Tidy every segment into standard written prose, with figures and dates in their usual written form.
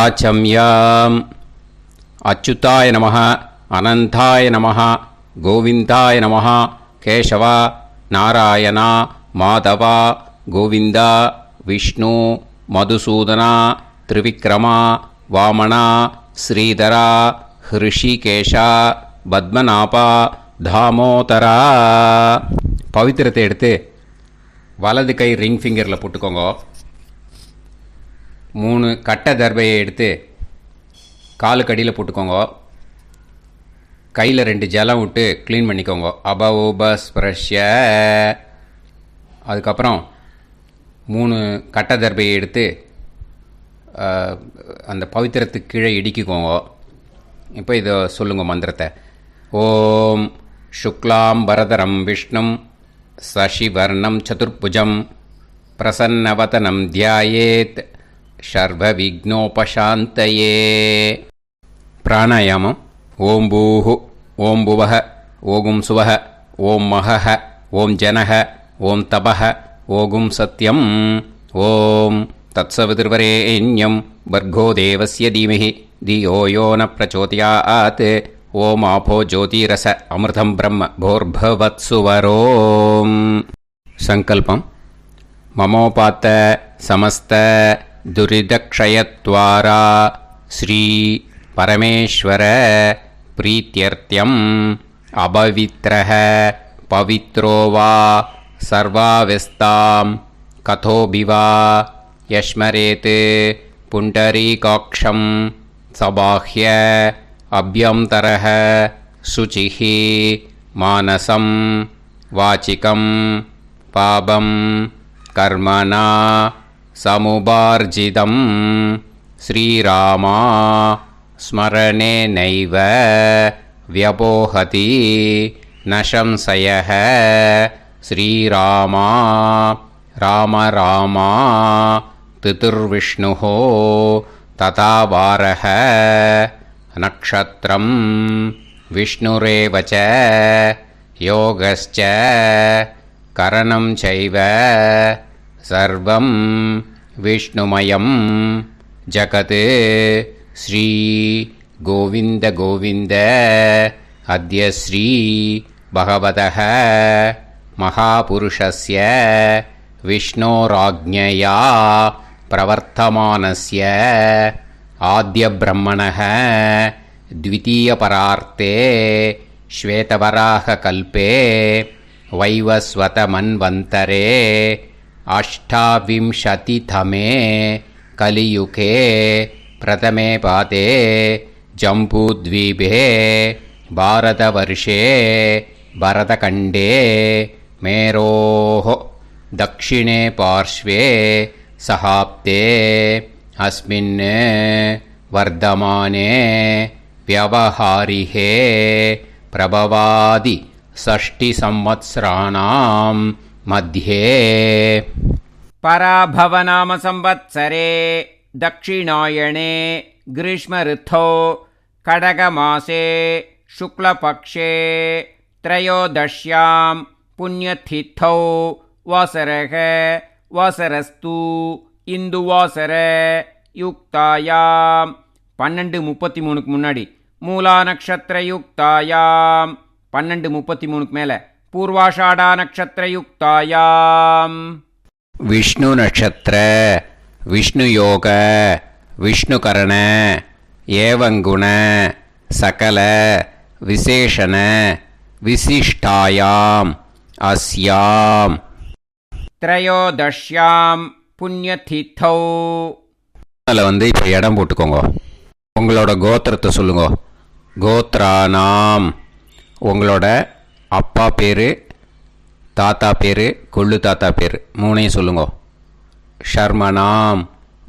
ஆச்சம்யாம். அச்சுதாய நமः, அனந்தாய நமः, கோவிந்தாய நமः, கேசவா, நாராயணா, மாதவா, கோவிந்தா, விஷ்ணு, மதுசூதனா, திரிவிக்ரமா, வாமனா, ஸ்ரீதரா, ஹிருஷிகேஷா, பத்மநாபா, தாமோதரா. பவித்திரத்தை எடுத்து வலது கை ரிங் ஃபிங்கரில் போட்டுக்கோங்க. 3 கட்டை தர்பையை எடுத்து காலுக்கடியில் போட்டுக்கோங்க. கையில் 2 ஜலம் விட்டு க்ளீன் பண்ணிக்கோங்க. அபவோபஸ்பிரஷ்ய. அதுக்கப்புறம் 3 கட்டை தர்பையை எடுத்து அந்த பவித்திரத்துக்கு கீழே இடிக்கிக்கோங்க. இப்போ இதை சொல்லுங்க மந்திரத்தை. ஓம் சுக்லாம் வரதரம் விஷ்ணும் சசிவர்ணம் சதுர்புஜம் பிரசன்னவதனம் தியாயேத் சர்வ விக்னோபசாந்தயே. பிராணாயாமம். ஓம் பூஹு, ஓம் புவஹ, ஓகும் சுவஹ, ஓம் மஹஹ, ஓம் ஜனஹ, ஓம் தபஹ, ஓகும் சத்யம். ஓம் தத்சவிதுர்வரேண்யம் வர்கோ தேவஸ்ய தீமஹி தியோ யோ ந பிரச்சோதயாத். ஓம் ஆபோ ஜோதிரச அமிர்தம் பிரம்ம போர்பவத்சுவரோம். சங்கல்பம். மமோபாத்த சமஸ்த துரிதக்ஷயத்வாரா ஸ்ரீ பரமேஸ்வர பிரீத்யர்த்தியம் அபவித்ரஹ பவித்ரோ வா சர்வாவஸ்தாம் கதோபிவா யஸ்மரேத் புண்டரீகாக்ஷம் சபாஹ்ய அப்யந்தரஹ சுசிஹ மானசம் வாசிகம் பாபம் கர்மணா சமுபார்ஜிதம் ஸ்ரீராமா ஸ்மரணேனைவ வ்யபோஹதி ந சம்சயः. ஸ்ரீராமா ராம ராமா திதிர்விஷ்ணுः ததா வாரः நக்ஷத்ரம் விஷ்ணுரேவ ச யோகஸ்ச கரணம் சைவ சர்வம் விஷ்ணுமயம் ஜகத். ஸ்ரீ கோவிந்த கோவிந்த அத்ய ஸ்ரீ பகவதः மகாபுருஷஸ்ய விஷ்ணோராஜ்ஞயா பிரவர்த்தமானஸ்ய ஆத்ய பிரம்மணः த்விதீயபரார்த்தே ஸ்வேதவராக கல்பே வைவஸ்வத மன்வந்தரே அஷ்டாவிம்சதிதமே கலியுகே பிரதமே பாதே ஜம்பூத்வீபே பாரதவர்ஷே பரதகண்டே மேரோः தக்ஷிணே பார்ஷ்வே சஹாப்தே அஸ்மின் வர்தமானே व्यवहारिहे प्रभवादि षष्टि संवत्सराणां मध्ये. पराभवनाम संवत्सरे दक्षिणायणे ग्रीष्मऋतौ खडगमासे शुक्लपक्षे त्रयोदश्यां पुण्यतिथौ वासरः वासरस्तु इन्दुवासर युक्तायां 12:33 முன்னாடி மூலா நக்ஷத்திர யுக்தாயாம். 12:33 மேலே பூர்வாஷாடா நக்ஷத்திர யுக்தாயாம். விஷ்ணு நட்சத்திர விஷ்ணு யோக விஷ்ணுகரண ஏவங்குண சகல விசேஷண விசிஷ்டாயாம் அஸ்யாம் த்ரயோதஷ்யாம் புண்ணியதிதௌ. அதில் இப்போ இடம் போட்டுக்கோங்க. உங்களோட கோத்திரத்தை சொல்லுங்க. கோத்ரானாம். உங்களோட அப்பா பேர், தாத்தா பேர், கொள்ளு தாத்தா பேர் 3ஐயும் சொல்லுங்க. ஷர்மனாம்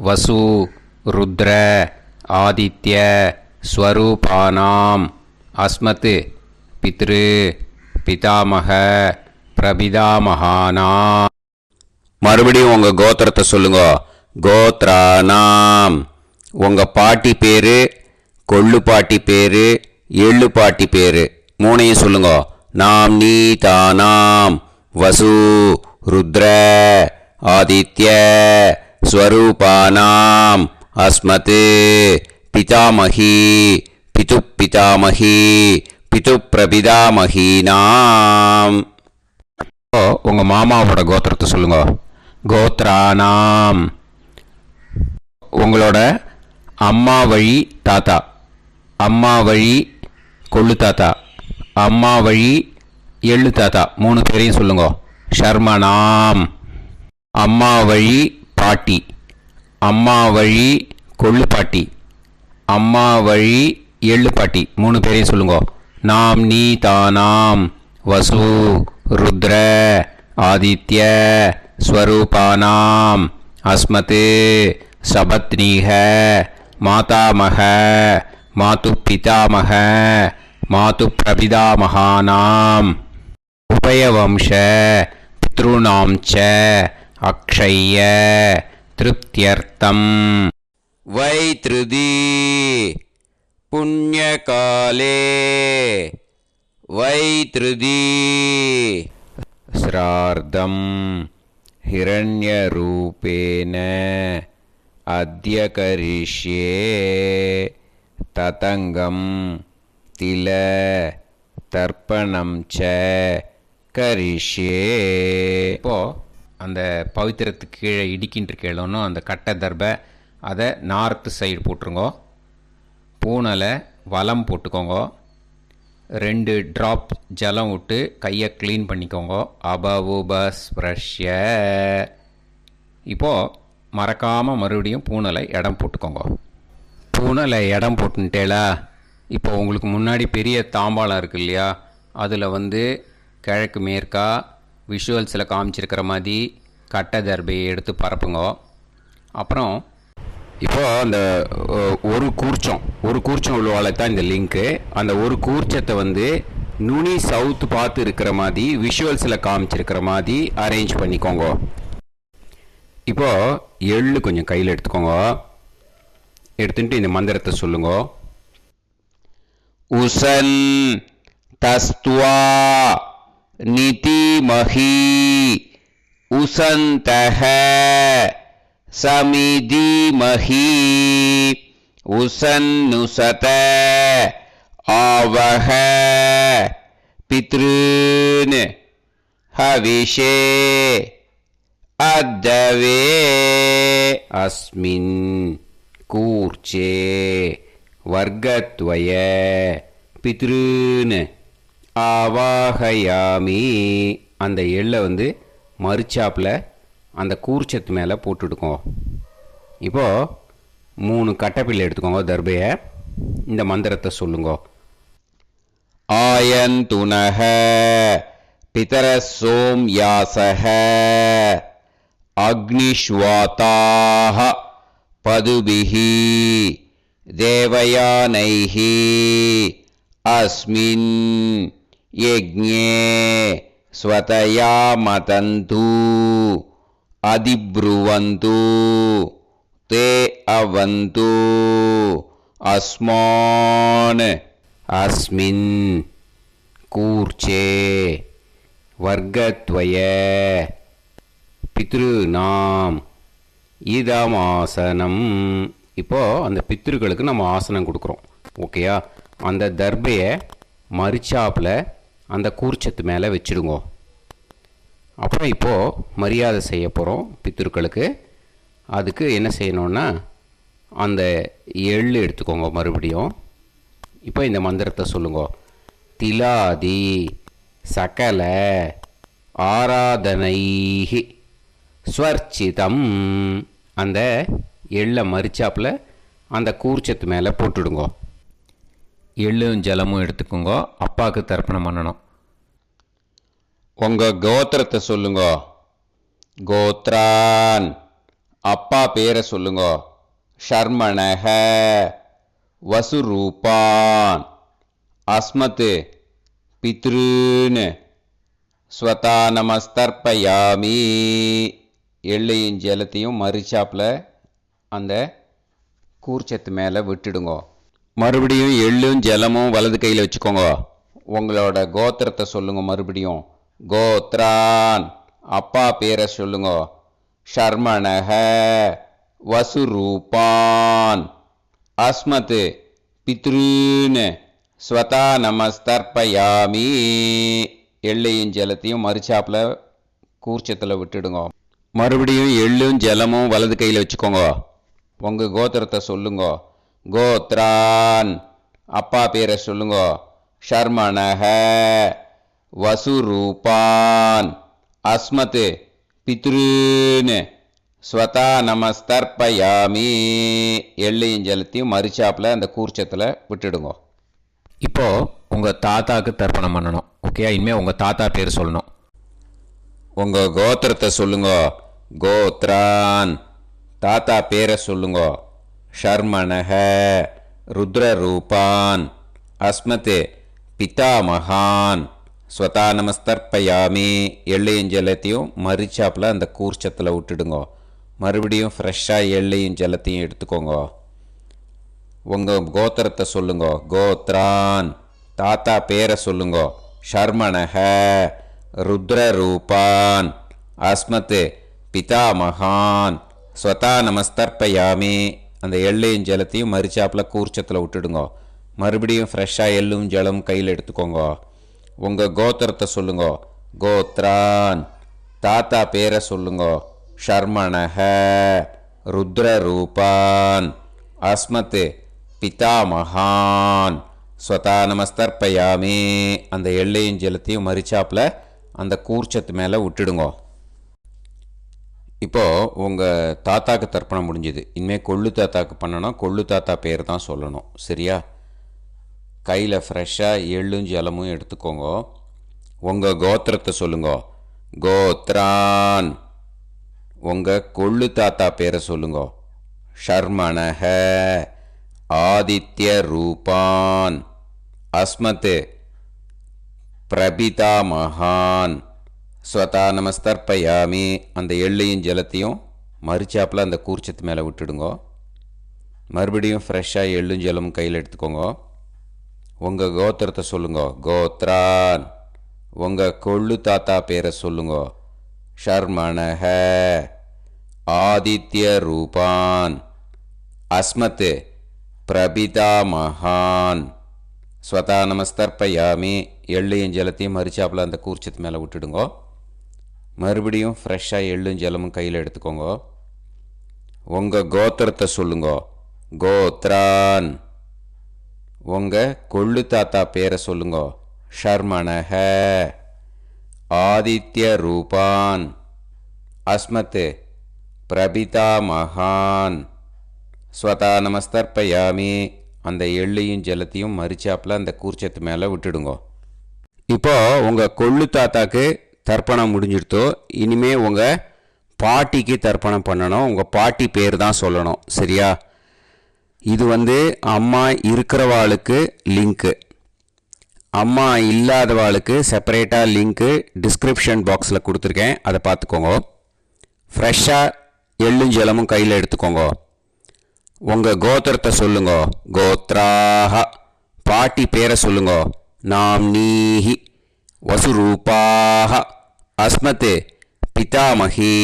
வசு ருத்ர ஆதித்ய ஸ்வரூபானாம் அஸ்மத் பித்ரு பிதாமக பிரபிதாமகானாம். மறுபடியும் உங்கள் கோத்திரத்தை சொல்லுங்க. கோத்ரானாம். உங்கள் பாட்டி பேர், கொள்ளு பாட்டி பேர், எள்ளு பாட்டி பேர் 3ஐயும் சொல்லுங்க. நாம் நீ தானாம் வசு ருத்ர ஆதித்ய ஸ்வரூபானாம் அஸ்மத் பிதாமகி பிது பிதாமகி பிது பிரபிதாமகீனாம். உங்கள் மாமாவோட கோத்திரத்தை சொல்லுங்க. கோத்ரானாம். உங்களோட அம்மா வழி தாத்தா, அம்மா வழி கொள்ளு தாத்தா, அம்மா வழி எள்ளு தாத்தா 3 பேரையும் சொல்லுங்க. ஷர்மனாம். அம்மா வழி பாட்டி, அம்மா வழி கொள்ளு பாட்டி, அம்மா வழி எள்ளு பாட்டி 3 பேரையும் சொல்லுங்க. நாம் நீ தானாம் வசு ருத்ர ஆதித்ய ஸ்வரூபானாம் அஸ்மத் சபத்னீஹ மாதாமக மாது பிதாமக மாது பிரபிதாமகானாம் உபயவம்ச பித்ருணாம் ச அக்ஷய்ய திருப்தியர்த்தம் வைத்ருதி புண்ணியகாலே வைத்ருதி ஸ்ரார்த்தம் ஹிரண்யரூபேன அத்ய கரிஷ்யே ததங்கம் தில தர்ப்பணம் ச கரிஷ்யே. இப்போது அந்த பவித்திரத்துக்கு கீழே இடிக்கின்ற கேளோன்னு அந்த கட்டை தர்பை அதை நார்த்து சைடு போட்டுருங்கோ. பூனலை வலம் போட்டுக்கோங்க. 2 ட்ராப் ஜலம் விட்டு கையை க்ளீன் பண்ணிக்கோங்க. அபவுபஸ்ப்ரஷ்ய. இப்போது மறக்காமல் மறுபடியும் பூனலை இடம் போட்டுக்கோங்க. பூனலை இடம் போட்டுட்டேலா. இப்போ உங்களுக்கு முன்னாடி பெரிய தாம்பாளம் இருக்கு இல்லையா, அதில் கிழக்கு மேற்கா விஷுவல்ஸில் காமிச்சிருக்கிற மாதிரி கட்டை தர்பையை எடுத்து பரப்புங்க. அப்புறம் இப்போது அந்த ஒரு கூர்ச்சம் உள்ளவாழ தான் இந்த லிங்க்கு. அந்த ஒரு கூர்ச்சத்தை நுனி சவுத்து பார்த்து இருக்கிற மாதிரி விஷுவல்ஸில் காமிச்சிருக்கிற மாதிரி அரேஞ்ச் பண்ணிக்கோங்க. இப்போது எள்ளு கொஞ்சம் கையில் எடுத்துக்கோங்க. எடுத்துட்டு இந்த மந்திரத்தை சொல்லுங்க. உசன் தஸ்துவா நிதிமஹி உசந்தஹ சமிதிமஹி உசன்னுசத ஆவஹ பித்ருன் ஹவிஷே அத்தவே அஸ்மின் கூர்ச்சே வர்க்கத்வய பித்ருன் ஆவாஹயாமி. அந்த எள்ளை மறுச்சாப்பில் அந்த கூர்ச்சத்து மேலே போட்டுடுக்கோங்க. இப்போது 3 கட்டைப்பிள்ளை எடுத்துக்கோங்க தர்பையை. இந்த மந்திரத்தை சொல்லுங்க. ஆயந்துனஹ பிதர சோம்யாசஹ அக்னிஷ்வாதாஹ பதுபிஹி தேவயானைஹி அஸ்மின் யஜ்ஞே ஸ்வதயா மதந்து அதிப்ருவந்து தே அவது அஸ்மான் அஸ்மின் கூர்ச்சே வர்க்கத்வய பித்ருநாம் இதமாசனம். இப்போது அந்த பித்ருக்களுக்கு நம்ம ஆசனம் கொடுக்குறோம். ஓகேயா? அந்த தர்பையை மறுச்சாப்பில் அந்த கூர்ச்சத்து மேலே வச்சுடுங்க. அப்புறம் இப்போது மரியாதை செய்ய போகிறோம் பித்ருக்களுக்கு. அதுக்கு என்ன செய்யணுன்னா அந்த எள்ளு எடுத்துக்கோங்க மறுபடியும். இப்போ இந்த மந்திரத்தை சொல்லுங்க. திலாதி சகல ஆராதனைஹி ஸ்வர்ச்சிதம். அந்த எள்ளை மரிச்சாப்பில் அந்த கூர்ச்சத்து மேலே போட்டுடுங்க. எள்ளும் ஜலமும் எடுத்துக்கோங்க. அப்பாவுக்கு தர்ப்பணம் பண்ணணும். உங்கள் கோத்திரத்தை சொல்லுங்க. கோத்ரான். அப்பா பேரை சொல்லுங்க. ஷர்மணஹ வசுரூபான் அஸ்மத் பித்ருன் ஸ்வதா நமஸ்தர்ப்பயாமி. எள்ளையும் ஜலத்தையும் மறுச்சாப்பில் அந்த கூர்ச்சத்து மேலே விட்டுடுங்க. மறுபடியும் எள்ளும் ஜலமும் வலது கையில் வச்சுக்கோங்க. உங்களோட கோத்திரத்தை சொல்லுங்க மறுபடியும். கோத்ரான். அப்பா பேரை சொல்லுங்க. ஷர்மணஹ வசுரூபான் அஸ்மத் பித்ருன் ஸ்வதா நமஸ்தர்ப்பயாமி. எள்ளையும் ஜலத்தையும் மறுச்சாப்பில் கூர்ச்சத்தில் விட்டுடுங்க. மறுபடியும் எள்ளும் ஜலமும் வலது கையில் வச்சுக்கோங்க. உங்கள் கோத்திரத்தை சொல்லுங்க. கோத்ரான் அப்பா பேரை சொல்லுங்க. ஷர்மணஹ வசுரூபான் அஸ்மத் பித்ருன் ஸ்வதா நமஸ்தர்ப்பயாமி. எள்ளையும் ஜலத்தையும் மறுச்சாப்பில் அந்த கூர்ச்சத்தில் விட்டுடுங்க. இப்போது உங்கள் தாத்தாவுக்கு தர்ப்பணம் பண்ணணும். ஓகே, இனிமேல் உங்கள் தாத்தா பேர் சொல்லணும். உங்கள் கோத்திரத்தை சொல்லுங்க. கோத்ரான் தாத்தா பேரை சொல்லுங்க. ஷர்மணஹ ருத்ரரூபான் அஸ்மத் பிதாமகான் ஸ்வதா நமஸ்தர்ப்பயாமி. எள்ளையும் ஜலத்தையும் மறிச்சாப்பில் அந்த கூர்ச்சத்தில் விட்டுடுங்க. மறுபடியும் ஃப்ரெஷ்ஷாக எள்ளையும் ஜலத்தையும் எடுத்துக்கோங்க. உங்கள் கோத்திரத்தை சொல்லுங்க. கோத்ரான் தாத்தா பேரை சொல்லுங்க. ஷர்மணஹ ருத்ரரூபான் அஸ்மத் பிதாமகான் ஸ்வதா நமஸ்தர்ப்பயாமி. அந்த எள்ளையும் ஜலத்தையும் மறிச்சாப்பில் கூர்ச்சத்தில் விட்டுடுங்க. மறுபடியும் ஃப்ரெஷ்ஷாக எள்ளும் ஜலம் கையில் எடுத்துக்கோங்க. உங்கள் கோத்திரத்தை சொல்லுங்க. கோத்ரான் தாத்தா பேரை சொல்லுங்க. ஷர்மணஹ ருத்ரரூபான் அஸ்மத் பிதாமகான் ஸ்வதா நமஸ்தர்ப்பயாமி. அந்த எள்ளையும் ஜலத்தையும் மறிச்சாப்பில் அந்த கூர்ச்சத்து மேலே விட்டுடுங்க. இப்போது உங்கள் தாத்தாக்கு தர்ப்பணம் முடிஞ்சுது. இனிமேல் கொள்ளு தாத்தாக்கு பண்ணணும். கொள்ளு தாத்தா பேர் தான் சொல்லணும். சரியா? கையில் ஃப்ரெஷ்ஷாக எள்ளும் ஜலமும் எடுத்துக்கோங்க. உங்கள் கோத்திரத்தை சொல்லுங்க. கோத்ரான் உங்கள் கொள்ளு தாத்தா பேரை சொல்லுங்க. ஷர்மணஹ ஆதித்ய ரூபான் அஸ்மத் பிரபிதாமகான் ஸ்வதா நமஸ்தர்ப்பயாமி. அந்த எள்ளையும் ஜலத்தையும் மறிச்சாப்பில் அந்த கூர்ச்சத்து மேலே விட்டுடுங்க. மறுபடியும் ஃப்ரெஷ்ஷாக எள்ளும் ஜலமும் கையில் எடுத்துக்கோங்க. உங்கள் கோத்திரத்தை சொல்லுங்க. கோத்ரான் உங்கள் கொள்ளு தாத்தா பேரை சொல்லுங்க. ஷர்மணஹ ஆதித்ய ரூபான் அஸ்மத் பிரபிதாமகான் ஸ்வதா நமஸ்தர்ப்பயாமி. எள்ளையும் ஜலத்தையும் மறிச்சாப்பில் அந்த கூர்ச்சத்து மேலே விட்டுடுங்க. மறுபடியும் ஃப்ரெஷ்ஷாக எள்ளும் ஜலமும் கையில் எடுத்துக்கோங்க. உங்கள் கோத்திரத்தை சொல்லுங்க. கோத்ரான் உங்கள் கொள்ளு தாத்தா பேரை சொல்லுங்க. ஷர்மணஹ ஆதித்ய ரூபான் அஸ்மத் பிரபிதாமகான் ஸ்வதா நமஸ்தர்ப்பயாமி. அந்த எள்ளையும் ஜலத்தையும் மறிச்சாப்பில் அந்த கூர்ச்சத்து மேலே விட்டுடுங்க. இப்போது உங்கள் கொள்ளு தாத்தாக்கு தர்ப்பணம் முடிஞ்சிடுத்தோ. இனிமே உங்கள் பாட்டிக்கு தர்ப்பணம் பண்ணணும். உங்கள் பாட்டி பேர் தான் சொல்லணும். சரியா? இது அம்மா இருக்கிறவாளுக்கு லிங்க்கு, அம்மா இல்லாதவாளுக்கு செப்பரேட்டாக லிங்க்கு டிஸ்கிரிப்ஷன் பாக்ஸில் கொடுத்துருக்கேன். அதை பார்த்துக்கோங்க. ஃப்ரெஷ்ஷாக எள்ளும் ஜலமும் கையில் எடுத்துக்கோங்க. உங்கள் கோத்திரத்தை சொல்லுங்க. கோத்ராஹ பாட்டி பேரை சொல்லுங்க. நாம்னீஹி வசுரூபாஹ அஸ்மத் பிதாமகி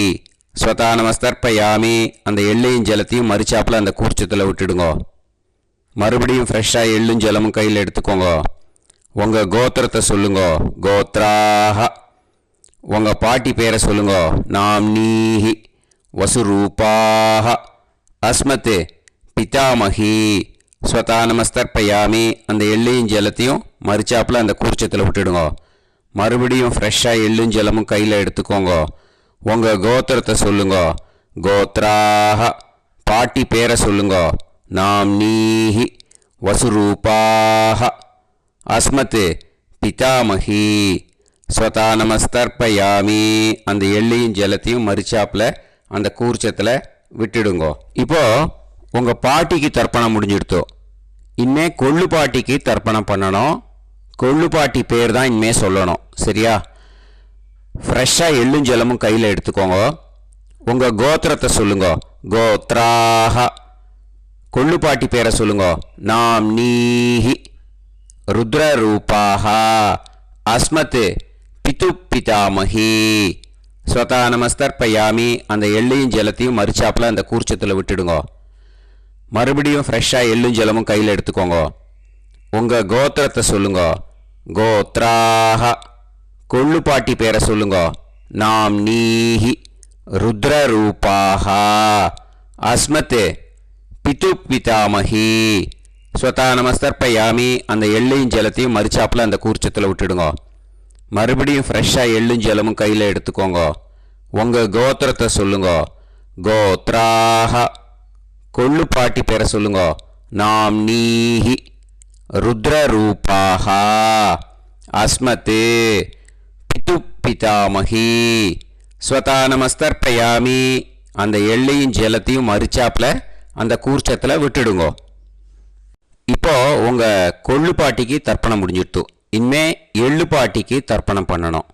ஸ்வதா நமஸ்தர்ப்பயாமி. அந்த எள்ளையும் ஜலத்தையும் மறிச்சாப்பில் அந்த கூர்ச்சத்தில் விட்டுடுங்க. மறுபடியும் ஃப்ரெஷ்ஷாக எள்ளும் ஜலமும் கையில் எடுத்துக்கோங்க. உங்கள் கோத்திரத்தை சொல்லுங்க. கோத்ராஹ உங்கள் பாட்டி பேரை சொல்லுங்க. நாம்னீஹி வசுரூபாஹ அஸ்மத் பிதாமகி ஸ்வதா நமஸ்தர்ப்பயாமி. அந்த எள்ளையும் ஜலத்தையும் மறிச்சாப்பில் அந்த கூர்ச்சத்தில் விட்டுடுங்க. மறுபடியும் ஃப்ரெஷ்ஷாக எள்ளும் ஜலமும் கையில் எடுத்துக்கோங்க. உங்கள் கோத்திரத்தை சொல்லுங்க. கோத்ராஹ பாட்டி பேரை சொல்லுங்க. நாம்னீஹி வசுரூபாஹ அஸ்மத் பிதாமகி ஸ்வதா நமஸ்தர்ப்பயாமி. அந்த எள்ளையும் ஜலத்தையும் மறிச்சாப்பில் அந்த கூர்ச்சத்தில் விட்டுடுங்க. இப்போது உங்கள் பாட்டிக்கு தர்ப்பணம் முடிஞ்சிடுத்தோ. இனிமே கொள்ளு பாட்டிக்கு தர்ப்பணம் பண்ணணும். கொள்ளு பாட்டி பேர் தான் இனிமே சொல்லணும். சரியா? ஃப்ரெஷ்ஷாக எள்ளும் ஜலமும் கையில் எடுத்துக்கோங்க. உங்கள் கோத்திரத்தை சொல்லுங்க. கோத்ராஹ கொள்ளு பாட்டி பேரை சொல்லுங்க. நாம்னீஹி ருத்ரரூபாஹ அஸ்மத் பிது பிதாமகி ஸ்வதா நமஸ்தர்ப்பயாமி அந்த எள்ளையும் ஜலத்தையும் மறிச்சாப்பில் அந்த கூர்ச்சத்தில் விட்டுடுங்க. மறுபடியும் ஃப்ரெஷ்ஷாக எள்ளும் ஜலமும் கையில் எடுத்துக்கோங்க. உங்கள் கோத்திரத்தை சொல்லுங்க. கோத்ராஹ. கொள்ளுப்பாட்டி பேரை சொல்லுங்க. நாம் நீஹி ருத்ரரூபாஹ அஸ்மத் பிது பிதாமஹி. ஸ்வதா நமஸ்தர்ப்பயாமி அந்த எள்ளையும் ஜலத்தையும் மறிச்சாப்பில் அந்த கூர்ச்சத்தில் விட்டுடுங்க. மறுபடியும் ஃப்ரெஷ்ஷாக எள்ளும் ஜலமும் கையில் எடுத்துக்கோங்க. உங்கள் கோத்திரத்தை சொல்லுங்க. கோத்ராஹ. கொள்ளுப்பாட்டி பேரை சொல்லுங்க. நாம் நீஹி ருத்ரரூபாஹ அஸ்மத் பிது பிதாமஹி. ஸ்வதா நமஸ்தர்ப்பயாமி அந்த எள்ளையும் ஜலத்தையும் மறிச்சாப்பில் அந்த கூர்ச்சத்தில் விட்டுடுங்க. இப்போ உங்கள் கொள்ளுப்பாட்டிக்கு தர்ப்பணம் முடிஞ்சிடுத்து. இனிமே எள்ளுப்பாட்டிக்கு தர்ப்பணம் பண்ணணும்.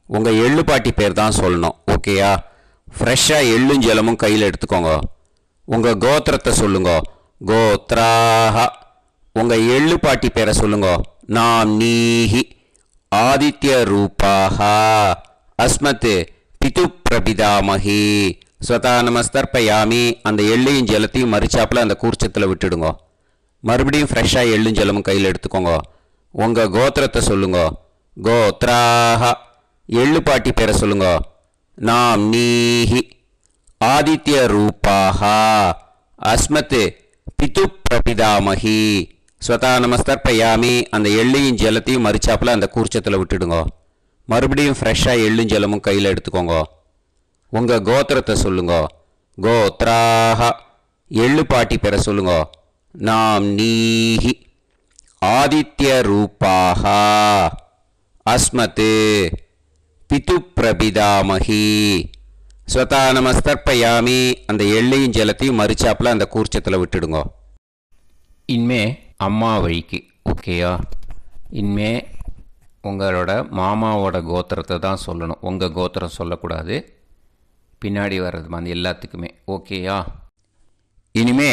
உங்கள் எள்ளுப்பாட்டி பேர் தான் சொல்லணும். ஓகேயா? ஃப்ரெஷ்ஷாக எள்ளும் ஜலமும் கையில் எடுத்துக்கோங்க. உங்கள் கோத்திரத்தை சொல்லுங்க. கோத்ராஹ. உங்கள் எள்ளுப்பாட்டி பேரை சொல்லுங்க. நாம் நீஹி ஆதித்ய ரூபாஹ அஸ்மத் பிது பிரபிதாமஹி. ஸ்வதா நமஸ்தர்ப்பயாமி அந்த எள்ளையும் ஜலத்தையும் மறிச்சாப்பில் அந்த கூர்ச்சத்தில் விட்டுடுங்க. மறுபடியும் ஃப்ரெஷ்ஷாக எள்ளும் ஜலமும் கையில் எடுத்துக்கோங்க. உங்கள் கோத்திரத்தை சொல்லுங்க. கோத்ராஹ. எள்ளுப்பாட்டி பேரை சொல்லுங்க. நாம் நீஹி ஆதித்ய ரூபாஹ அஸ்மத் பிது பிரபிதாமஹி. ஸ்வதா நமஸ்தர்ப்பயாமி அந்த எள்ளையும் ஜலத்தையும் மறிச்சாப்பில் அந்த கூர்ச்சத்தில் விட்டுடுங்க. மறுபடியும் ஃப்ரெஷ்ஷாக எள்ளும் ஜலமும் கையில் எடுத்துக்கோங்க. உங்கள் கோத்திரத்தை சொல்லுங்க. கோத்ராஹ. எள்ளுப்பாட்டி பேரை சொல்லுங்க. நாம் நீஹி ஆதித்ய ரூபாஹ அஸ்மத் பிது பிரபிதாமஹி. ஸ்வதா நமஸ்தர்ப்பயாமி அந்த எள்ளையும் ஜலத்தையும் மறிச்சாப்பில் அந்த கூர்ச்சத்தில் விட்டுடுங்க. இனிமே அம்மா வழிக்கு. ஓகேயா? இனிமே உங்களோட மாமாவோட கோத்திரத்தை தான் சொல்லணும். உங்கள் கோத்திரம் சொல்லக்கூடாது. பின்னாடி வர்றது மாதிரி எல்லாத்துக்குமே. ஓகேயா? இனிமே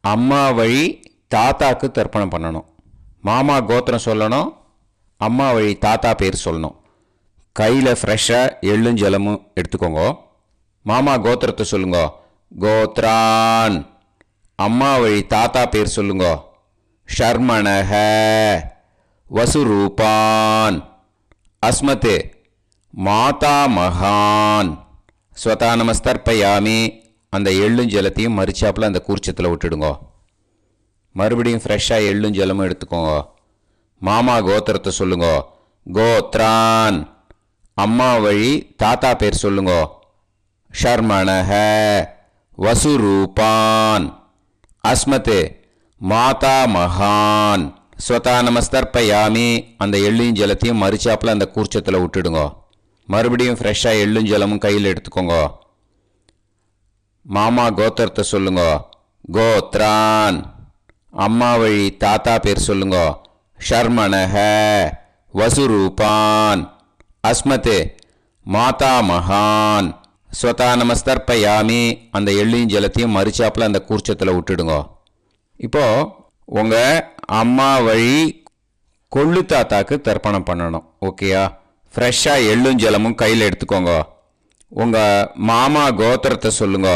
அம்மா வழி தாத்தாக்கு தர்ப்பணம் பண்ணணும். மாமா கோத்திரம் சொல்லணும். அம்மா வழி தாத்தா பேர் சொல்லணும். கையில் ஃப்ரெஷ்ஷாக எள்ளும் ஜலமும் எடுத்துக்கோங்க. மாமா கோத்திரத்தை சொல்லுங்க. கோத்ரான். அம்மா வழி தாத்தா பேர் சொல்லுங்க. ஷர்மணஹ வசுரூபான் அஸ்மத் மாதா மகான். ஸ்வதா நமஸ்தர்ப்பயாமி அந்த எள்ளும் ஜலத்தையும் மறிச்சாப்பில் அந்த கூர்ச்சத்தில் விட்டுடுங்க. மறுபடியும் ஃப்ரெஷ்ஷாக எள்ளும் ஜலமும் எடுத்துக்கோங்க. மாமா கோத்திரத்தை சொல்லுங்க. கோத்ரான். அம்மா வழி தாத்தா பேர் சொல்லுங்க. ஷர்மணஹ வசுரூபான் அஸ்மத் மாதா மகான். ஸ்வதா நமஸ்தர்ப்பயாமி அந்த எள்ளையும் ஜலத்தையும் மறிச்சாப்பில் அந்த கூர்ச்சத்தில் விட்டுடுங்க. மறுபடியும் ஃப்ரெஷ்ஷாக எள்ளும் ஜலமும் கையில் எடுத்துக்கோங்க. மாமா கோத்திரத்தை சொல்லுங்க. கோத்ரான். அம்மா வழி தாத்தா பேர் சொல்லுங்க. ஷர்மணஹ வசுரூபான் அஸ்மத் மாதா மகான். ஸ்வதா நமஸ்தர்ப்பயாமி அந்த எள்ளையும் ஜலத்தையும் மறிச்சாப்பில் அந்த கூர்ச்சத்தில் விட்டுடுங்க. இப்போது உங்கள் அம்மா வழி கொள்ளு தாத்தாக்கு தர்ப்பணம் பண்ணணும். ஓகேயா? ஃப்ரெஷ்ஷாக எள்ளும் ஜலமும் கையில் எடுத்துக்கோங்க. உங்கள் மாமா கோத்திரத்தை சொல்லுங்க.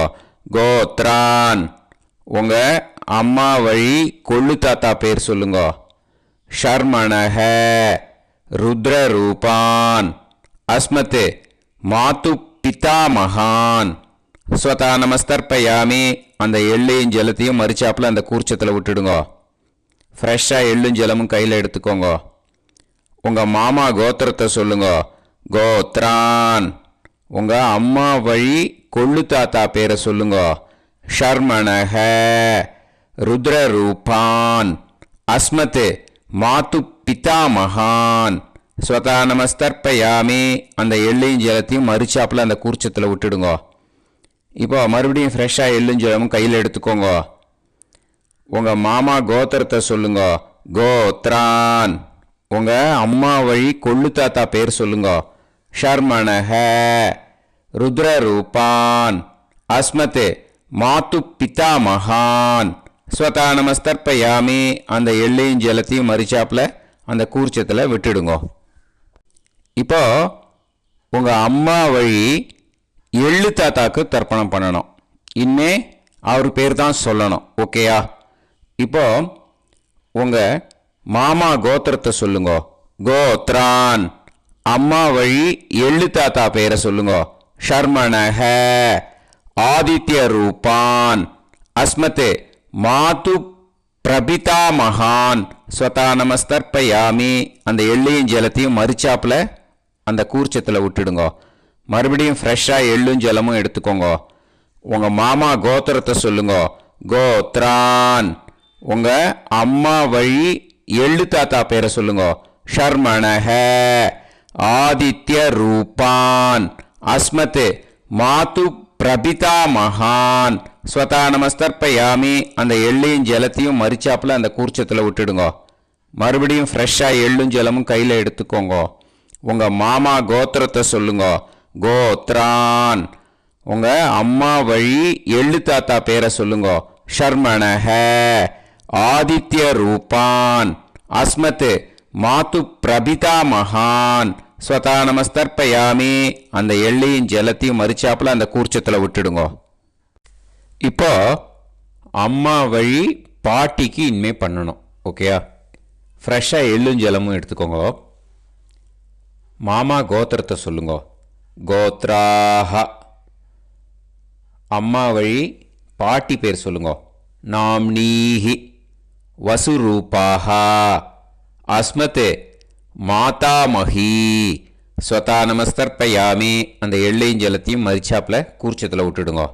கோத்ரான். உங்கள் அம்மா வழி கொள்ளு தாத்தா பேர் சொல்லுங்க. ஷர்மணஹ ருத்ரரூபான் அஸ்மத் மாது பிதாமகான். ஸ்வதா நமஸ்தர்ப்பயாமி அந்த எள்ளையும் ஜலத்தையும் மறிச்சாப்பில் அந்த கூர்ச்சத்தில் விட்டுடுங்க. ஃப்ரெஷ்ஷாக எள்ளும் ஜலமும் கையில் எடுத்துக்கோங்க. உங்கள் மாமா கோத்திரத்தை சொல்லுங்க. கோத்ரான். உங்கள் அம்மா வழி கொள்ளு தாத்தா பேரை சொல்லுங்க. ஷர்மணஹ ருத்ரரூபான் அஸ்மத் மாது பிதாமகான். ஸ்வதா நமஸ்தர்ப்பயாமி அந்த எள்ளையும் ஜலத்தையும் மறிச்சாப்பில் அந்த கூர்ச்சத்தில் விட்டுடுங்க. இப்போ மறுபடியும் ஃப்ரெஷ்ஷாக எள்ளும் ஜலமும் கையில் எடுத்துக்கோங்க. உங்கள் மாமா கோத்திரத்தை சொல்லுங்க. கோத்ரான். உங்கள் அம்மா வழி கொள்ளு தாத்தா பேர் சொல்லுங்க. ஷர்மணஹ ருத்ரரூபான் அஸ்மத் மாது பிதாமகான். ஸ்வதா நமஸ்தர்ப்பயாமி அந்த எள்ளையும் ஜலத்தையும் மறிச்சாப்பில் அந்த கூர்ச்சத்தில் விட்டுடுங்க. இப்போ உங்கள் அம்மா வழி எள்ளு தாத்தாக்கு தர்ப்பணம் பண்ணணும். இனிமே அவர் பேர் தான் சொல்லணும். ஓகேயா? இப்போ உங்கள் மாமா கோத்திரத்தை சொல்லுங்க. கோத்ரான். அம்மா வழி எள்ளு தாத்தா பேரை சொல்லுங்க. ஷர்மணஹ. ஆதித்ய ரூபான். அஸ்மத் மாது பிரபிதா மகான் ஸ்வதா நமஸ்தர்ப்பயாமி. அந்த எள்ளையும் ஜலத்தையும் மறிச்சாப்பில் அந்த கூர்ச்சத்தில் விட்டுடுங்க. மறுபடியும் ஃப்ரெஷ்ஷாக எள்ளும் ஜலமும் எடுத்துக்கோங்க. உங்கள் மாமா கோத்திரத்தை சொல்லுங்க. கோத்ரான். உங்கள் அம்மா வழி எள்ளு தாத்தா பேரை சொல்லுங்க. ஷர்மணஹ. ஆதித்ய ரூபான். அஸ்மத் மாது பிரபிதா மகான் ஸ்வதா நமஸ்தர்ப்பயாமி. அந்த எள்ளையும் ஜலத்தையும் மறிச்சாப்பில் அந்த கூர்ச்சத்தில் விட்டுடுங்க. மறுபடியும் ஃப்ரெஷ்ஷாக எள்ளும் ஜலமும் கையில் எடுத்துக்கோங்க. உங்கள் மாமா கோத்திரத்தை சொல்லுங்க. கோத்ரான். உங்கள் அம்மா வழி எள்ளு தாத்தா பேரை சொல்லுங்க. ஷர்மணஹ. ஆதித்ய ரூபான். அஸ்மத் மாது பிரபிதா மகான் ஸ்வதா நமஸ்தர்ப்பயாமி. அந்த எள்ளையும் ஜலத்தையும் மறிச்சாப்பில் அந்த கூர்ச்சத்தில் விட்டுடுங்க. இப்போ அம்மா வழி பாட்டிக்கு இனிமே பண்ணணும். ஓகேயா? ஃப்ரெஷ்ஷாக எள்ளும் ஜலமும் எடுத்துக்கோங்க. மாமா கோத்திரத்தை சொல்லுங்க. கோத்ராஹ. அம்மா வழி பாட்டி பேர் சொல்லுங்க. நாம்னீஹி. வசுரூபாஹ. அஸ்மத் மாதாமஹி. ஸ்வதா நமஸ்தர்ப்பயாமி. அந்த எள்ளையும் ஜலத்தையும் மறிச்சாப்பில் கூர்ச்சத்தில் விட்டுடுங்க.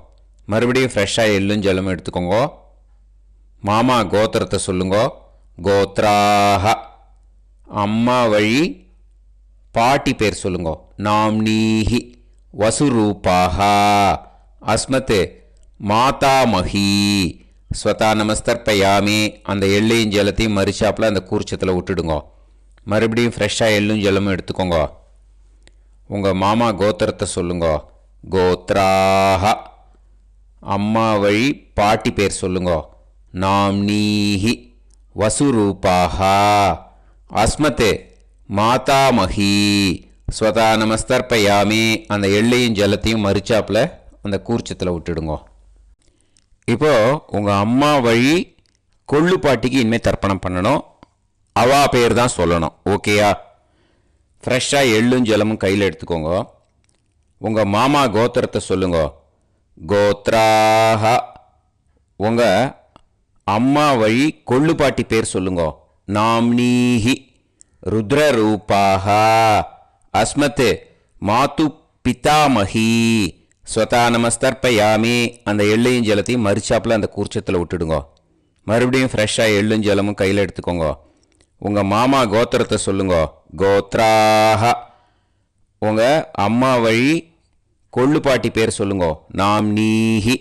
மறுபடியும் ஃப்ரெஷ்ஷாக எள்ளும் ஜலமும் எடுத்துக்கோங்க. மாமா கோத்திரத்தை சொல்லுங்க. கோத்ராஹ. அம்மா வழி பாட்டி பேர் சொல்லுங்க. நாம்னீஹி. வசுரூபாஹ. அஸ்மத் மாதாமஹி. ஸ்வதா நமஸ்தர்ப்பயாமி. அந்த எள்ளையும் ஜலத்தையும் மறிச்சாப்பில் அந்த கூர்ச்சத்தில் விட்டுடுங்க. மறுபடியும் ஃப்ரெஷ்ஷாக எள்ளும் ஜலமும் எடுத்துக்கோங்க. உங்கள் மாமா கோத்திரத்தை சொல்லுங்க. கோத்ராஹ. அம்மா வழி பாட்டி பேர் சொல்லுங்க. நாம்னீஹி. வசுரூபாஹ. அஸ்மத் மாதாமஹி. ஸ்வதா நமஸ்தர்ப்பயாமி. அந்த எள்ளையும் ஜலத்தையும் மறிச்சாப்பில் அந்த கூர்ச்சத்தில் விட்டுடுங்க. இப்போது உங்கள் அம்மா வழி கொள்ளு பாட்டிக்கு இனிமேல் தர்ப்பணம் பண்ணணும். அவா பேர் தான் சொல்லணும். ஓகேயா? ஃப்ரெஷ்ஷாக எள்ளும் ஜலமும் கையில் எடுத்துக்கோங்க. உங்கள் மாமா கோத்திரத்தை சொல்லுங்க. கோத்ராஹ. உங்கள் அம்மா வழி கொள்ளு பாட்டி பேர் சொல்லுங்க. நாம்னீஹி. ருத்ரரூபாஹ. அஸ்மத் மாது பிதாமஹி. ஸ்வதா நமஸ்தர்ப்பயாமி. அந்த எள்ளையும் ஜலத்தையும் மறிச்சாப்பில் அந்த கூர்ச்சத்தில் விட்டுடுங்க. மறுபடியும் ஃப்ரெஷ்ஷாக எள்ளும் ஜலமும் கையில் எடுத்துக்கோங்க. உங்கள் மாமா கோத்திரத்தை சொல்லுங்க. கோத்ராஹ. உங்கள் அம்மா வழி கொள்ளு பாட்டி பேர் சொல்லுங்க. நாம்னீஹி.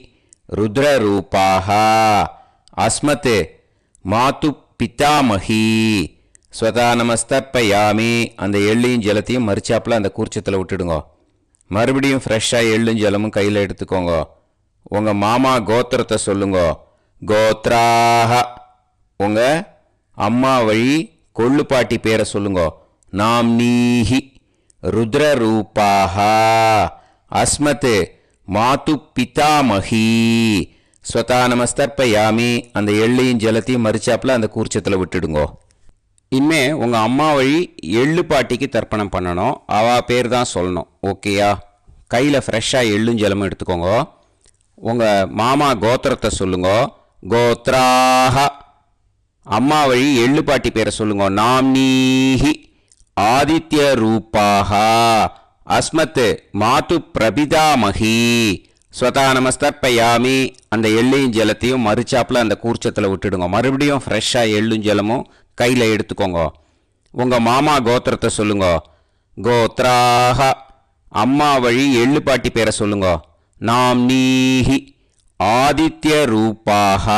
ருத்ரரூபாஹ. அஸ்மத் மாது பிதாமஹி. ஸ்வதா நமஸ்தர்ப்பயாமி. அந்த எள்ளையும் ஜலத்தையும் மறிச்சாப்பில் அந்த கூர்ச்சத்தில் விட்டுடுங்க. மறுபடியும் ஃப்ரெஷ்ஷாக எள்ளும் ஜலமும் கையில் எடுத்துக்கோங்க. உங்கள் மாமா கோத்திரத்தை சொல்லுங்க. கோத்ராஹ. உங்கள் அம்மா வழி கொள்ளு பாட்டி பேரை சொல்லுங்க. நாம்னீஹி. ருத்ரரூபாஹ. அஸ்மத் மாது பிதாமஹி. ஸ்வதா நமஸ்தர்ப்பயாமி. அந்த எள்ளையும் ஜலத்தையும் மறிச்சாப்பில் அந்த கூர்ச்சத்தில் விட்டுடுங்க. இனிமே உங்கள் அம்மா வழி எள்ளு பாட்டிக்கு தர்ப்பணம் பண்ணணும். அவள் பேர் தான் சொல்லணும். ஓகேயா? கையில் ஃப்ரெஷ்ஷாக எள்ளும் ஜலமும் எடுத்துக்கோங்க. உங்கள் மாமா கோத்திரத்தை சொல்லுங்க. கோத்ராஹ. அம்மா வழி எள்ளு பாட்டி பேரை சொல்லுங்க. நாம்னீஹி. ஆதித்ய ரூபாஹ. அஸ்மத் மாது பிரபிதாமஹி. ஸ்வதா நமஸ்தர்ப்பயாமி. அந்த எள்ளையும் ஜலத்தையும் மறிச்சாப்பில் அந்த கூர்ச்சத்தில் விட்டுடுங்க. மறுபடியும் ஃப்ரெஷ்ஷாக எள்ளும் ஜலமும் கையில் எடுத்துக்கோங்க. உங்கள் மாமா கோத்திரத்தை சொல்லுங்க. கோத்ராஹ. அம்மா வழி எள்ளு பாட்டி பேரை சொல்லுங்க. நாம்னீஹி. ஆதித்ய ரூபாஹ.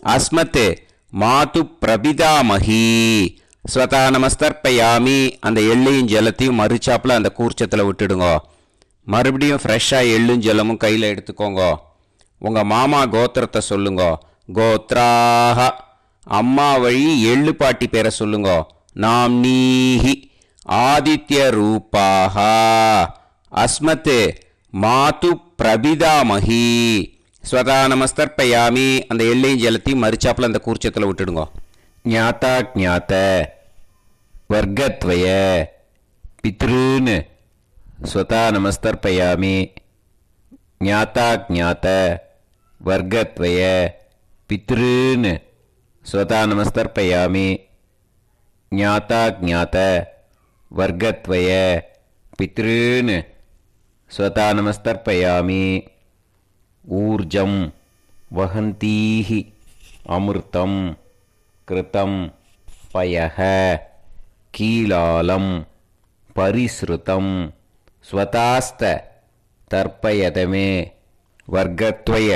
அஸ்மத் மாது பிரபிதாமஹி. ஸ்வதா நமஸ்தர்ப்பயாமி. அந்த எள்ளையும் ஜலத்தையும் மறிச்சாப்பில் அந்த கூர்ச்சத்தில் விட்டுடுங்க. மறுபடியும் ஃப்ரெஷ்ஷாக எள்ளும் ஜலமும் கையில் எடுத்துக்கோங்க. உங்கள் மாமா கோத்திரத்தை சொல்லுங்க. கோத்ராஹ. அம்மா வழி எள்ளு பாட்டி பேரை சொல்லுங்க. நாம்னீஹி. ஆதித்யரூபாः அஸ்மத் மாது பிரபிதாமஹி ஸ்வதா நமஸ்தர்ப்பயாமி. அந்த எள்ளையும் ஜலத்தையும் மறிச்சாப்பில் அந்த கூர்ச்சத்தில் விட்டுடுங்க. ஞாதா ஞாத வர்க்கத்வய பித்ருன் ஸ்வதா நமஸ்தர்ப்பயாமி. ஞாதா ஞாத வர்க்கத்வய பித்ருன் ஸ்வதா நமஸ்தர்ப்பயாமி. ஞாதா ஞாத வர்க்கத்வய பித்ருன் ஸ்வதா நமஸ்தர்ப்பயாமி. ஊர்ஜம் வஹந்தீஹி அமிர்தம் கிருதம் பயஹ கீலாலம் பரிஸ்ருதம் ஸ்வதாஸ்த தர்ப்பயதமே வர்க்கத்வய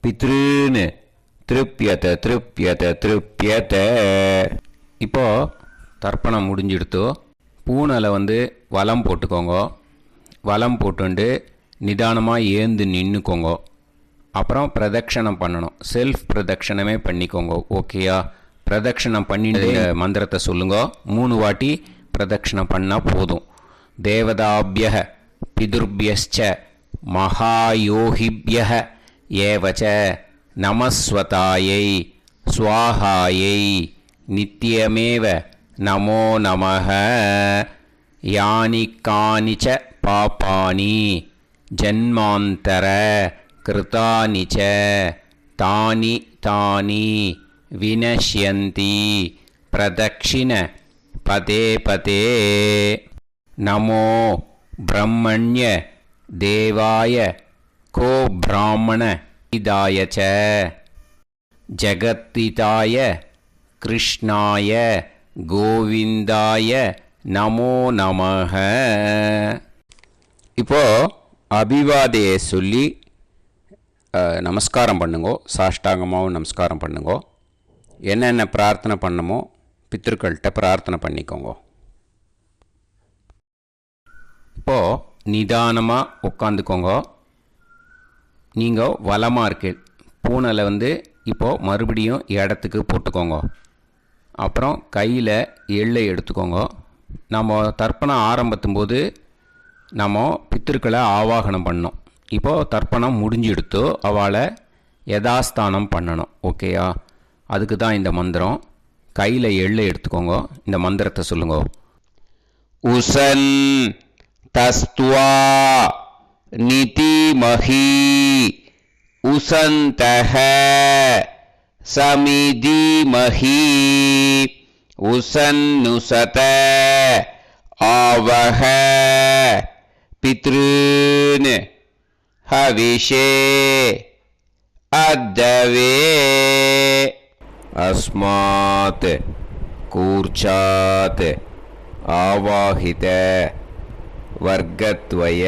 பித்ருன் திருப்யத திருப்யத திருப்யத. இப்போ தர்ப்பணம் முடிஞ்சிடுத்தோ பூனலை வலம் போட்டுக்கோங்க. வலம் போட்டுண்டு நிதானமாக ஏந்து நின்றுக்கோங்க. அப்புறம் பிரதட்சணம் பண்ணணும். செல்ஃப் பிரதட்சணமே பண்ணிக்கோங்க. ஓகேயா? பிரதட்சணம் பண்ணிட்டு மந்திரத்தை சொல்லுங்க. 3 வாட்டி பிரதட்சணம் பண்ணால் போதும். தேவதாபிய பிதுர்பியச்ச மகாயோகிபிய ஏவச்ச நமஸ்வதாயை ஸ்வாஹாயை நித்யமேவ நமோ நமஹ. யானி கானிச்ச பாபானி ஜன்மாந்தர கிருதானி ச தானி தானி வினஷ்யந்தி பிரதக்ஷிண பதே பதே. நமோ பிரம்மண்ய தேவாய கோ பிராமண இதாய ச ஜகத்திதாய கிருஷ்ணாய கோவிந்தாய நமோ நமஹ. இப்போ அபிவாதையை சொல்லி நமஸ்காரம் பண்ணுங்கோ. சாஷ்டாங்கமாகவும் நமஸ்காரம் பண்ணுங்கோ. என்னென்ன பிரார்த்தனை பண்ணமோ பித்திருக்கள்கிட்ட பிரார்த்தனை பண்ணிக்கோங்க. இப்போது நிதானமாக உட்காந்துக்கோங்க. நீங்கள் வலமாக இருக்கு பூனலை இப்போது மறுபடியும் இடத்துக்கு போட்டுக்கோங்க. அப்புறம் கையில் எள்ளை எடுத்துக்கோங்க. நம்ம தர்ப்பணம் ஆரம்பித்தும் போது நம்ம பித்திருக்களை ஆவாகனம் பண்ணோம். இப்போது தர்ப்பணம் முடிஞ்செடுத்தோ அவளை யதாஸ்தானம் பண்ணணும். ஓகேயா? அதுக்கு தான் இந்த மந்திரம். கையில் எள்ளை எடுத்துக்கோங்க. இந்த மந்திரத்தை சொல்லுங்க. உசன் தஸ்துவா நிதிமஹி உசந்தஹ சமிதிமஹி உசன்னுசத ஆவஹ பித்ருன் ஹவிஷே அத்தவே. அஸ்மாத் கூர்ச்சாத் ஆவாஹித வர்க்கத்வய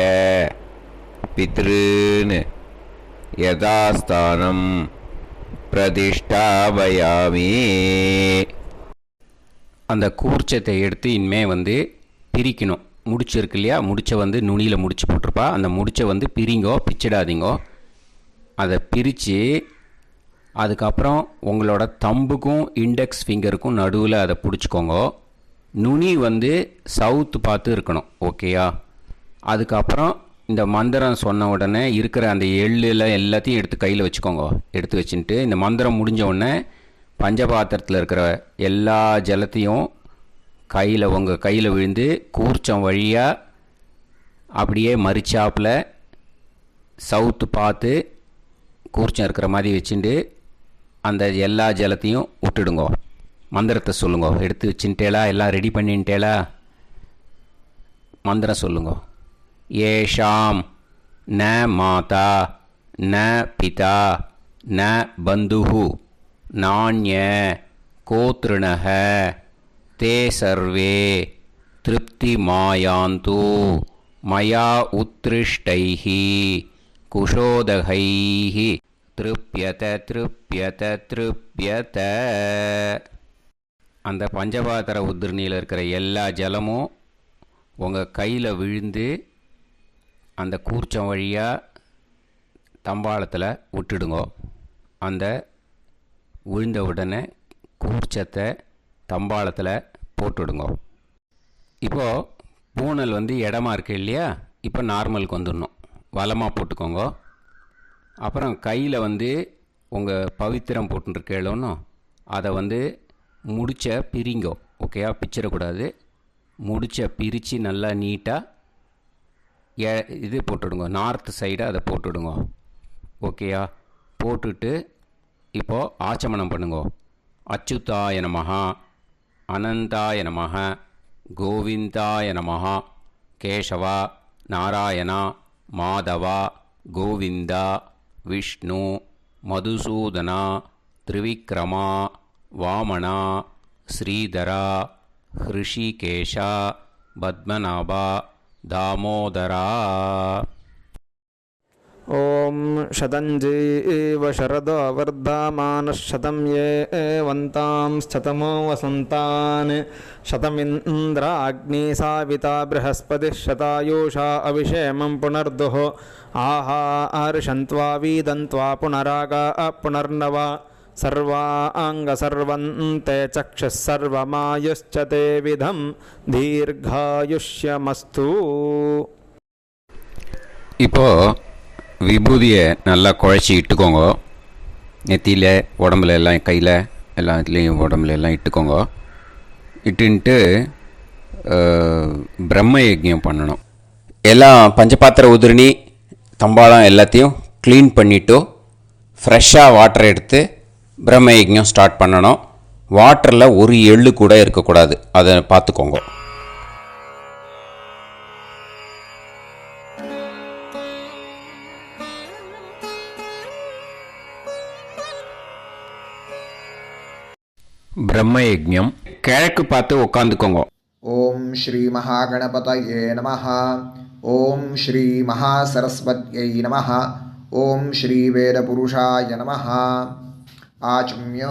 பித்ருன் யதாஸ்தானம் பிரதிஷ்டாபயாமி. அந்த கூர்ச்சத்தை எடுத்து இனிமே பிரிக்கணும். முடிச்சு இருக்கு இல்லையா? முடிச்சை நுனியில் முடிச்சு போட்டிருப்பா. அந்த முடிச்சை பிரிங்கோ, பிச்சிடாதீங்கோ. அதை பிரித்து அதுக்கப்புறம் உங்களோட தம்புக்கும் இண்டெக்ஸ் ஃபிங்கருக்கும் நடுவில் அதை பிடிச்சிக்கோங்க. நுனி சவுத்து பார்த்து இருக்கணும். ஓகேயா? அதுக்கப்புறம் இந்த மந்திரம் சொன்ன உடனே இருக்கிற அந்த எள்ளில் எல்லாத்தையும் எடுத்து கையில் வச்சுக்கோங்க. எடுத்து வச்சுட்டு இந்த மந்திரம் முடிஞ்ச உடனே பஞ்சபாத்திரத்தில் இருக்கிற எல்லா ஜலத்தையும் உங்கள் கையில் விழுந்து கூர்ச்சம் வழியாக அப்படியே மறிச்சாப்பில் சவுத்து பார்த்து கூர்ச்சம் இருக்கிற மாதிரி வச்சுட்டு அந்த எல்லா ஜலத்தையும் விட்டுடுங்கோ. மந்திரத்தை சொல்லுங்க. எடுத்து வச்சுட்டேலா? எல்லாம் ரெடி பண்ணிட்டேலா? மந்திரம் சொல்லுங்க. ஏஷாம் ந மாதா ந பிதா ந பந்துஹு நாண்ய கோத்ருணஹ தே சர்வே திருப்தி மாயாந்து மயா உத்ருஷ்டைஹி குஷோதகைஹி திருப்யத திருப்யத திருப்யத. அந்த பஞ்சபாத்திர உதிர்ணியில் இருக்கிற எல்லா ஜலமும் உங்கள் கையில் விழுந்து அந்த கூர்ச்சம் வழியாக தம்பாளத்தில் விட்டுடுங்க. அந்த விழுந்த உடனே கூர்ச்சத்தை தம்பாளத்தில் போட்டுடுங்க. இப்போது பூனல் வந்து இடமா இருக்கு இல்லையா, இப்போ நார்மலுக்கு வந்துடணும். வலமாக போட்டுக்கோங்க. அப்புறம் கையில் வந்து உங்கள் பவித்திரம் போட்டுருக்கேளோன்னு அதை வந்து முடிச்ச பிரிங்கோ. ஓகேயா, பிச்சிடக்கூடாது. முடிச்ச பிரித்து நல்லா நீட்டாக இது போட்டுடுங்க, நார்த் சைடை அதை போட்டுடுங்க. ஓகேயா, போட்டுட்டு இப்போது ஆச்சமனம் பண்ணுங்க. அச்சுதாய நமஹ, அனந்தாய நமஹ, கோவிந்தாய நமஹ, கேசவா, நாராயணா, மாதவா, கோவிந்தா, விஷ்ணு, மதுசூதனா, திரிவிக்ரமா, வாமனா, ஸ்ரீதரா, ஹிருஷிகேஷா, பத்மநாபா, தாமோதரா. ॐ शतञ्जीव शरदो वर्धमानः शतं ये वन्तां शतमो वसन्तान् शतमिन्द्राग्नी साविता बृहस्पतिः शतायुषा अभिषेमं पुनर्दुः आहार्षन्त्वा वीदन्त्वा पुनरागा पुनर्नव सर्वाङ्गसर्वन्ते चक्षुः सर्वमायुश्च ते विधं दीर्घायुष्यमस्तु. இப்போது விபூதியை நல்லா குழச்சி இட்டுக்கோங்க. நெத்தியில், உடம்புல எல்லாம், கையில் எல்லா இதுலேயும் உடம்புல எல்லாம் இட்டுக்கோங்க. இட்டுன்ட்டு பிரம்ம யஜ்ஞம் பண்ணணும். எல்லாம் பஞ்சபாத்திர உதிரணி தம்பாளம் எல்லாத்தையும் க்ளீன் பண்ணிவிட்டு ஃப்ரெஷ்ஷாக வாட்டர் எடுத்து பிரம்ம யஜ்ஞம் ஸ்டார்ட் பண்ணணும். வாட்டரில் ஒரு எள்ளு கூட இருக்கக்கூடாது, அதை பார்த்துக்கோங்க. பிரம்ம யஜ்ஞம் கிழக்கு பார்த்து உட்காந்துக்கோங்க. ஓம் ஸ்ரீ மகாகணபதயே நமஹ. ஓம் ஸ்ரீ மகாசரஸ்வத்யை நமஹ. ஓம் ஸ்ரீ வேதபுருஷாய நமஹ. ஆச்ம்ய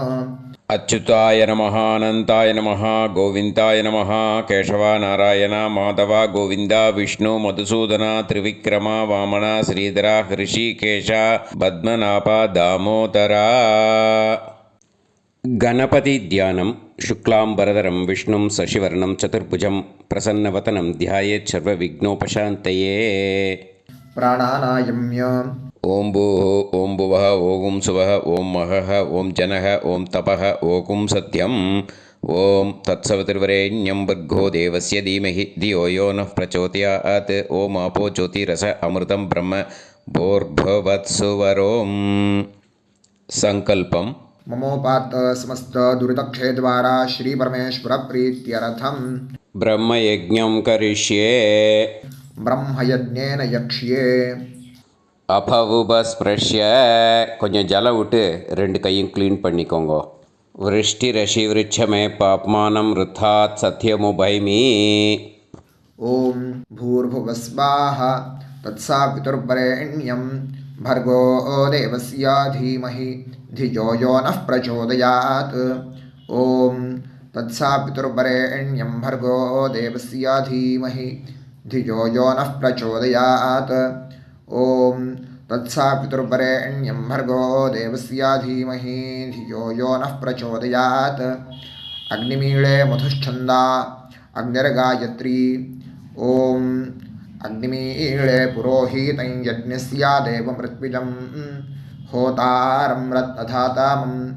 அச்சுதாய நமஹ, அனந்தாய நமஹ, கோவிந்தாய நமஹ, கேசவா, நாராயணா, மாதவா, கோவிந்தா, விஷ்ணு, மதுசூதனா, திரிவிக்ரமா, வாமனா, ஸ்ரீதரா, ஹிருஷிகேஷா, பத்மநாபா, தாமோதரா. கணபதி தியானம். शुक्लांबरधरं विष्णुं शशिवर्णं चतुर्भुजं प्रसन्नवदनं ध्यायेत् सर्वविघ्नोपशान्तये. प्राणानायम्य ओं भूः ओं भुवः ओं सुवः ओं महः ओं जनः ओं तपः ओं सत्यम् ओं तत्सवितुर्वरेण्यं भर्गो देवस्य धीमहि धियो यो नः प्रचोदयात्. ओं आपो ज्योतिरस अमृतं ब्रह्म भूर्भुवत्सुवरों. संकल्पम. ममोपात समस्त दुरितक्षय द्वारा श्री परमेश्वर प्रीत्यर्थम ब्रह्मयज्ञं करिष्ये. ब्रह्मयज्ञेन यक्ष्ये. அபவுபஸ்பிரஷ்ய. கொஞ்சம் ஜலம் விட்டு ரெண்டு கையும் க்ளீன் பண்ணிக்கோங்க. விருஷ்டி ரஷி விருட்சமே பாப்மானம் ருத்தாத் சத்யமுபைமி. ஓம் भूर्भुवस्वाहा तत्सावितुर्वरेण्यं भर्गो देवस्य धीमहि धियो यो नः प्रचोदयात्. ओम तत्सावितुर्वरेण्यं भर्गो देवस्य धीमहि धियो यो नः प्रचोदयात्. ओम तत्सावितुर्वरेण्यं भर्गो देवस्य धीमहि धियो यो नः प्रचोदयात्. अग्निमीळे मधुश्छन्दा अग्निर्गायत्री. ओम अग्निमीळे पुरोहितं यज्ञस्य देवमृत्विजं होतारं रत्नधातामम्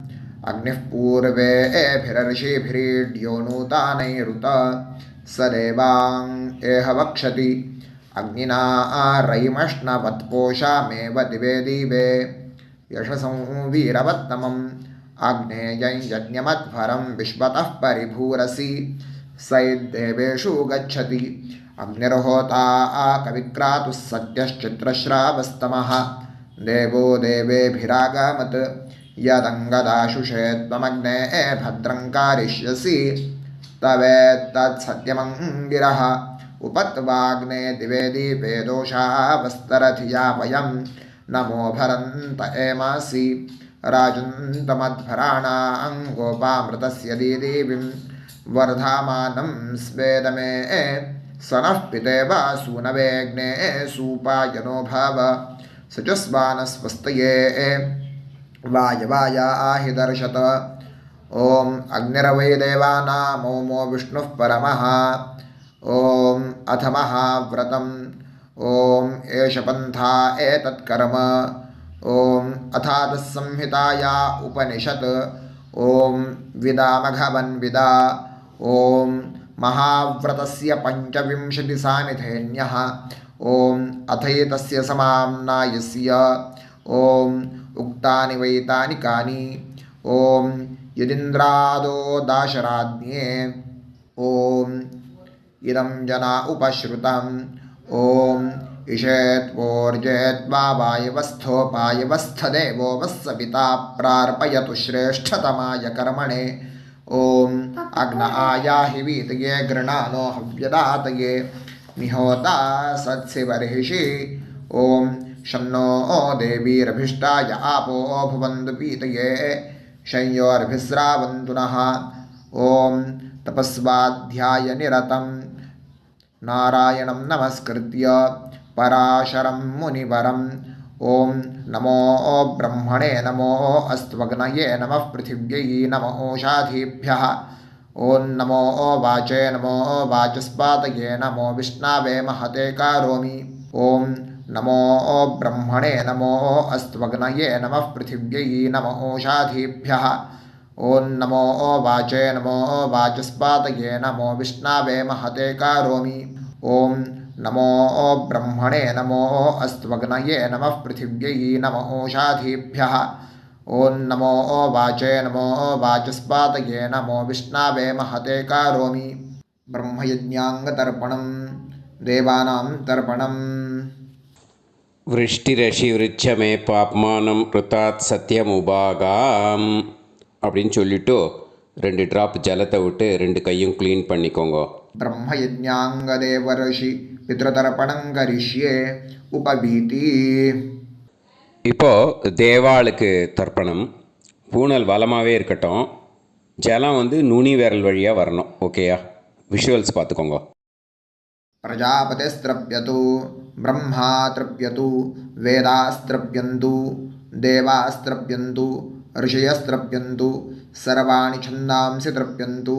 अग्निः पूर्वेभिरर्षिभिरीड्यो नूतानैरुत स देवां एह वक्षति. अग्निना रयिमश्नवत्पोषामेव दिवे दिवे यशसं वीरवत्तमम् आग्नेयं यज्ञमध्वरं विश्वतः परिभूरसि सैद्देवेषु गच्छति. अग्निर्होता कविक्रातुः सत्यश्चित्रश्रावस्तमः देवो देवेभिरागमत्. यदङ्गदाशुषे त्वमग्ने भद्रं कारयिष्यसि तवेत्तत्सत्यमङ्गिरः. उपत्वाग्ने दिवे दीपे दोषावस्तरथिया वयं नमो भरन्त एमासि. राजुन्तमध्वराणां गोपामृतस्य दीदेवीं वर्धामानं स्वेदमे स नः पितेवा सूनवेग्ने सूपायनो भव सचस्वानस्वस्तये वायवायाहि दर्शत. ॐ अग्निरवै देवानामोमो विष्णुः परमः. ॐ अथ महाव्रतम् ॐ एष पन्था एतत्कर्म ॐ अथातस्संहिताया उपनिषत् ॐ विदामघवन्विदा ॐ महाव्रतस्य पञ्चविंशतिसामिथेन्यः ॐ अथैतस्य समाम्नायस्य ॐ उक्तानि वैतानि कानि ॐ यदिन्द्रादो दाशराज्ञे ॐ इदं जना उपश्रुतम् ॐ इषेत्वोर्जेत्वावायवस्थोपायवस्थदेवो वस्सविता प्रार्पयतु श्रेष्ठतमाय कर्मणे ॐ अग्न आयाहि वीतये गृणानो हव्यदातये मिहोता सत्सिवर्हिषि ॐ शन्नो देवीरभिष्टाय आपो भुवन्तु पीतये शय्योर्भिस्रावन्तु नः ॐ तपस्वाध्यायनिरतं नारायणं नमस्कृत्य पराशरं मुनिवरं ॐ नमो ब्रह्मणे नमो अस्त्वग्नये नमः पृथिव्यै नमो ओषाधीभ्यः ॐ नमो वाचे नमो वाचस्पातये नमो विष्णवे महते करोमि ॐ नमो ब्रह्मणे नमो अस्त्वग्नये नमः पृथिव्यै नमो ओषाधीभ्यः ॐ नमो वाचे नमो वाचस्पातये नमो विष्णवे महते करोमि ॐ नमो ब्रह्मणे नमो अस्त्वग्नये नमः पृथिव्यै नमो ओषाधीभ्यः ॐ नमो वाचे नमो वाचस्पातये नमो विष्णवे महते करोमि ब्रह्मयज्ञाङ्गतर्पणं देवानां तर्पणम् விருஷ்டிரஷி விருட்சமே பாப்மானம் ருத்தாத் சத்தியமுபாகாம் அப்படின்னு சொல்லிட்டு 2 ட்ராப் ஜலத்தை விட்டு 2 கையும் க்ளீன் பண்ணிக்கோங்க. ब्रह्मयज्ञाङ्गदेवर्षि पितृतर्पणं करिष्ये उपवीति இப்போது தேவாளுக்கு தர்ப்பணம். பூனல் வலமாகவே இருக்கட்டும், ஜலம் வந்து நுனி விரல் வழியாக வரணும். ஓகேயா? விஷுவல்ஸ் பார்த்துக்கோங்க. प्रजापतिस्त्रप्यतु ब्रह्मा तृप्यतु वेदास्त्रप्यन्तु देवास्त्रप्यन्तु ऋषयस्त्रप्यन्तु सर्वाणि छन्दांसि तृप्यन्तु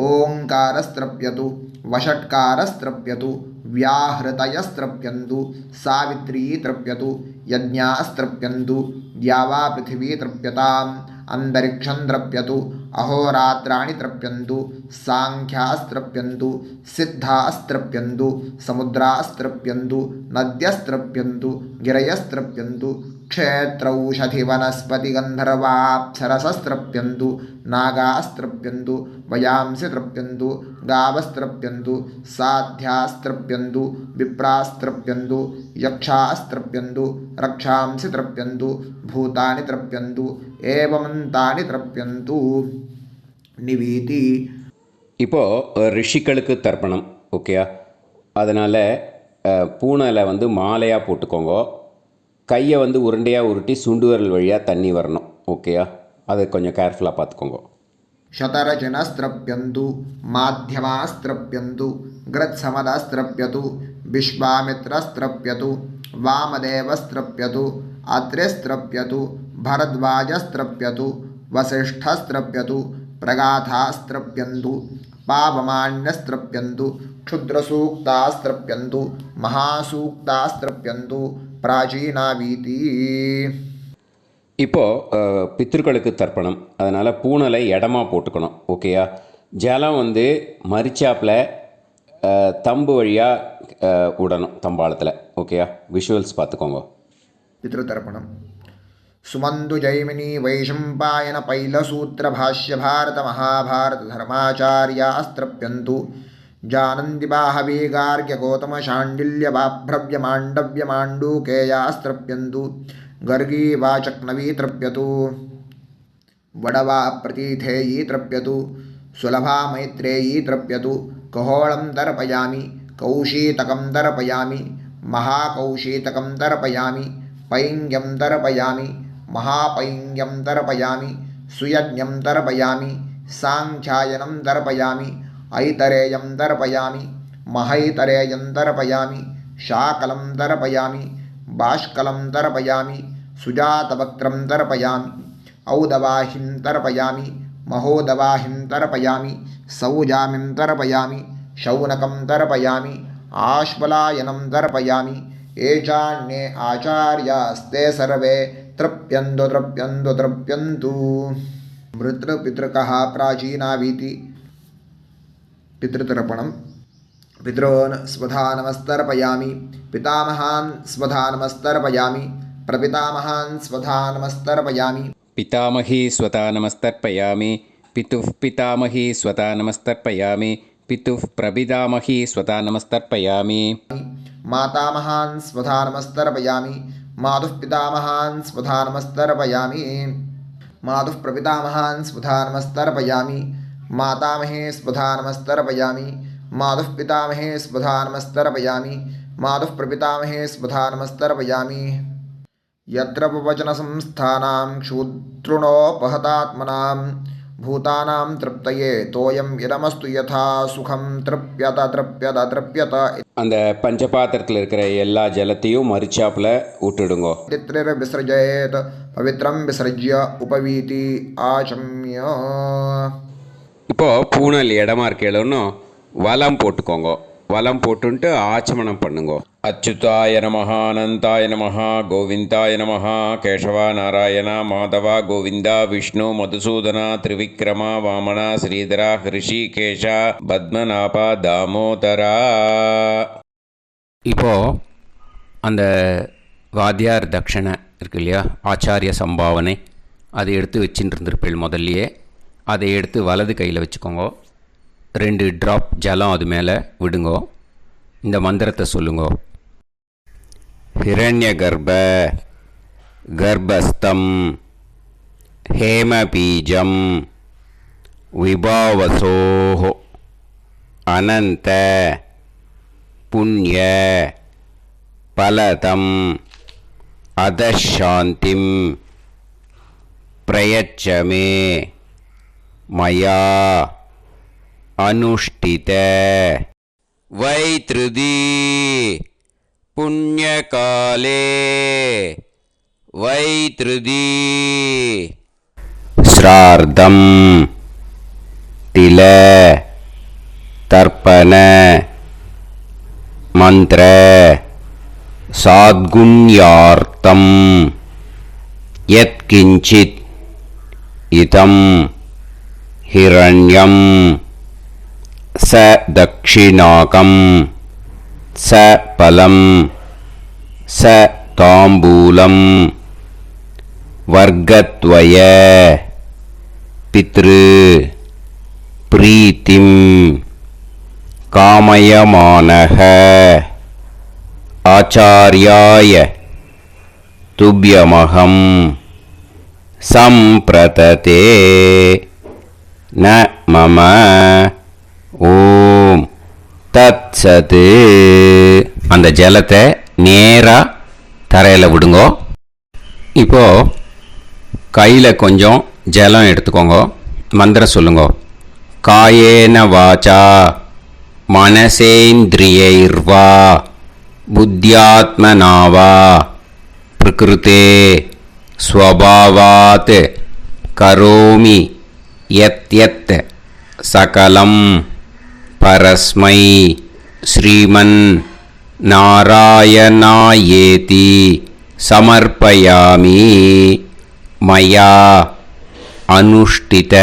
ओङ्कारस्त्रप्यतु वषट्कारस्त्रप्यतु व्याहृतयस्त्रप्यन्तु सावित्री तृप्यतु यज्ञास्त्रप्यन्तु द्यावा पृथिवी तृप्यताम् अंतरिक्षं तृप्यतु अहोरात्राणि तृप्यन्तु सांख्यास्त्रप्यन्तु सिद्धास्त्रप्यन्तु समुद्रास्त्रप्यन्तु नद्यस्त्रप्यन्तु गिरयस्त्रप्यन्तु क्षेत्रौषधिवनस्पतिगन्धर्वाप्सरसस्त्रप्यन्तु नागास्त्रप्यन्तु वयांसि तृप्यन्तु गावस्त्रप्यन्तु साध्यास्त्रप्यन्तु विप्रास्त्रप्यन्तु यक्षास्त्रप्यन्तु रक्षांसि तृप्यन्तु भूतानि तृप्यन्तु एवमन्तानि तृप्यन्तु निवीति. இப்போது ரிஷிகளுக்கு தர்ப்பணம். ஓகேயா? அதனால் பூனலை வந்து மாலையாக போட்டுக்கோங்க. கையை வந்து உருண்டையாக உருட்டி சுண்டு விரல் வழியாக தண்ணி வரணும். ஓகேயா? அதை கொஞ்சம் கேர்ஃபுல்லாக பார்த்துக்கோங்க. शतरजनस्त्रप्यन्तु माध्यमास्त्रप्यन्तु गृत्समदस्त्रप्यतु विश्वामित्रस्त्रप्यतु वामदेवस्त्रप्यतु अत्रिस्त्रप्यतु भरद्वाजस्त्रप्यतु वसिष्ठस्त्रप्यतु प्रगाथास्त्रप्यन्तु पावमान्यस्त्रप्यन्तु क्षुद्रसूक्तास्त्रप्यन्तु महासूक्तास्त्रप्यन्तु प्राचीनावीति. இப்போது பித்ருக்களுக்கு தர்ப்பணம். அதனால் பூனலை இடமா போட்டுக்கணும். ஓகேயா? ஜலம் வந்து மரிச்சாப்பில் தம்பு வழியாக விடணும், தம்பாளத்தில். ஓகேயா? விஷுவல்ஸ் பார்த்துக்கோங்க. पितृतर्पणम् सुमन्तु जैमिनी वैशम्पायन पैलसूत्रभाष्य भारत महाभारत धर्माचार्यास्त्रप्यन्तु जानन्ति बाहवी गार्ग्य गौतम शाण्डिल्य बाभ्रव्य माण्डव्य माण्डूकेयास्त्रप्यन्तु गर्गी वाचक्नवी तृप्यतु वडवा प्रतीथेयी तृप्यतु सुलभा मैत्रेयी तृप्यतु कहोळं तर्पयामि कौशीतकं तर्पयामि महाकौशीतकं तर्पयामि पैङ्ग्यं तर्पयामि महापैङ्ग्यं तर्पयामि सुयज्ञं तर्पयामि साङ्ख्यायनं तर्पयामि ऐतरेयं तर्पयामि महैतरेयं तर्पयामि शाकलं तर्पयामि बाष्कलं तर्पयामि सुजातवक्त्रं तर्पयामि औदवाहिं तर्पयामि महोदवाहिं तर्पयामि सौजामिं तर्पयामि शौनकं तर्पयामि आश्वलायनं तर्पयामि एचान्ये आचार्यास्ते सर्वे तृप्यन्तु तृप्यन्तु तृप्यन्तु मृतृपितृकः प्राचीनावीति पितृतर्पणं पितॄन् स्वधानमस्तर्पयामि पितामहान् स्वधानमस्तर्पयामि प्रपितामहान् स्वधानमस्तर्पयामि पितामही स्वता नमस्तर्पयामि पितुः पितामही स्वता नमस्तर्पयामि पितुः प्रपितामही स्वता नमस्तर्पयामि मातामहान् स्वधानमस्तर्पयामि मातुः पितामहान् स्वधानमस्तर्पयामि मातुः प्रपितामहान् स्वधानमस्तर्पयामि मातामहे स्वधानमस्तर्पयामि मातुः पितामहे स्वधानमस्तर्पयामि मातुः प्रपितामहे स्वधानमस्तर्पयामि यत्र वचनसंस्थानां क्षूद्रुणोपहतात्मनां भूतानां तृप्तये तोयं इदमस्तु यथा सुखं तृप्यत तृप्यत तृप्यत அந்த பஞ்சபாத்திரத்தில் இருக்கிற எல்லா ஜலத்தையும் மறிச்சாப்புல விட்டுடுங்கோ. विसृजेत् पवित्रं विसृज्य उपवीति आचम्य இப்போது பூனல் இடமா இருக்கணும் வலம் போட்டுக்கோங்க. வலம் போட்டுன்ட்டு ஆச்சமனம் பண்ணுங்கோ. அச்சுதாய நமஹ அனந்தாய நமஹ கோவிந்தாய நமஹ கேசவா நாராயண மாதவா கோவிந்தா விஷ்ணு மதுசூதனா திரிவிக்ரமா வாமனா ஸ்ரீதரா ஹிருஷிகேஷா பத்மநாபா தாமோதரா. இப்போது அந்த வாத்தியார் தட்சணை இருக்கு இல்லையா, ஆச்சாரிய சம்பாவனை, அதை எடுத்து வச்சுட்டு இருந்திருப்பேள். முதல்லையே அதை எடுத்து வலது கையில் வச்சுக்கோங்க. 2 ட்ராப் ஜலம் அது மேலே விடுங்கோ. இந்த மந்திரத்தை சொல்லுங்கோ. ஹிரண்ய கர்ப்ப கர்ப்பஸ்தம் ஹேமபீஜம் விபாவசோஹ அனந்த புண்ணிய பலதம் அதசாந்திம் பிரயச்சமே மயா अनुष्ठित वैतृदी पुण्यकाले वैतृदी श्रार्धं तिल तर्पण मंत्र साद्गुण्यार्थं यत्किंचित् इदं हिरण्यं स दक्षिणाकं स फलं स ताम्बूलं वर्गद्वय पितृ प्रीतिं कामयमानः आचार्याय तुभ्यमहं सम्प्रतते न मम ஓம் தத் சத். அந்த ஜலத்தை நேராக தரையில் விடுங்கோ. இப்போது கையில் கொஞ்சம் ஜலம் எடுத்துக்கோங்க. மந்திரம் சொல்லுங்கோ. காயேன வாச்சா மனசேந்திரியைர்வா புத்தியாத்மனாவா பிரகிருதே ஸ்வபாவாத் கரோமி யத் யத் சகலம் परस्मै श्रीमन् नारायणायेति समर्पयामि मया अनुष्ठित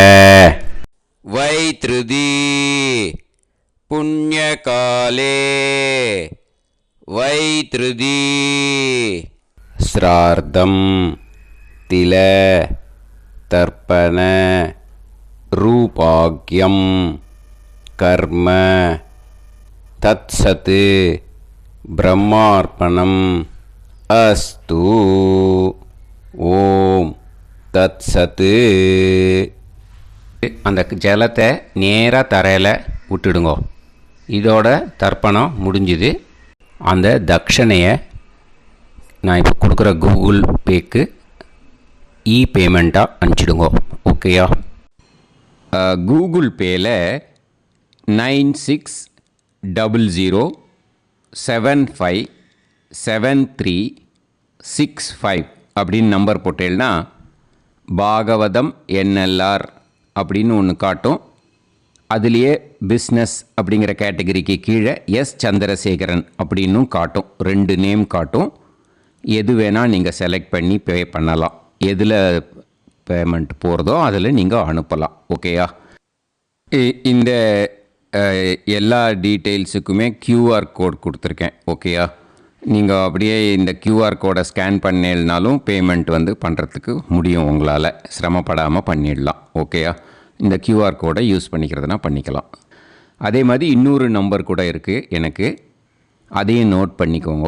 वैतृदी पुण्यकाले वैतृदी श्रार्धं तिल तर्पण रूपाग्यं कर्म तत्सत् ब्रह्मार्पणम् अस्तु. ஓம் தத் சத். அந்த ஜலத்தை நேராக தரையில் விட்டுடுங்கோ. இதோட தர்ப்பணம் முடிஞ்சுது. அந்த தட்சணையை நான் இப்போ கொடுக்குற கூகுள் பேக்கு பேமெண்ட்டாக அனுப்பிச்சிடுங்கோ. ஓகேயா? கூகுள் பேயில் 9600757365 அப்படின்னு நம்பர் போட்டேன்னா பாகவதம் NLR அப்படின்னு ஒன்று காட்டும். அதுலேயே பிஸ்னஸ் அப்படிங்கிற கேட்டகரிக்கு கீழே எஸ் சந்திரசேகரன் அப்படின்னும் காட்டும். 2 நேம் காட்டும். எது வேணால் நீங்கள் செலக்ட் பண்ணி பே பண்ணலாம். எதில் பேமெண்ட் போகிறதோ அதில் நீங்கள் அனுப்பலாம். ஓகேயா? இந்த எல்லா டீட்டெயில்ஸுக்குமே QR கோட் கொடுத்துருக்கேன். ஓகேயா? நீங்கள் அப்படியே இந்த QR கோடை ஸ்கேன் பண்ணேல்னாலும் பேமெண்ட் வந்து பண்ணுறதுக்கு முடியும். உங்களால் சிரமப்படாமல் பண்ணிடலாம். ஓகேயா? இந்த QR கோடை யூஸ் பண்ணிக்கிறதுனா பண்ணிக்கலாம். அதே மாதிரி இன்னொரு நம்பர் கூட இருக்குது எனக்கு. அதையும் நோட் பண்ணிக்கோங்க.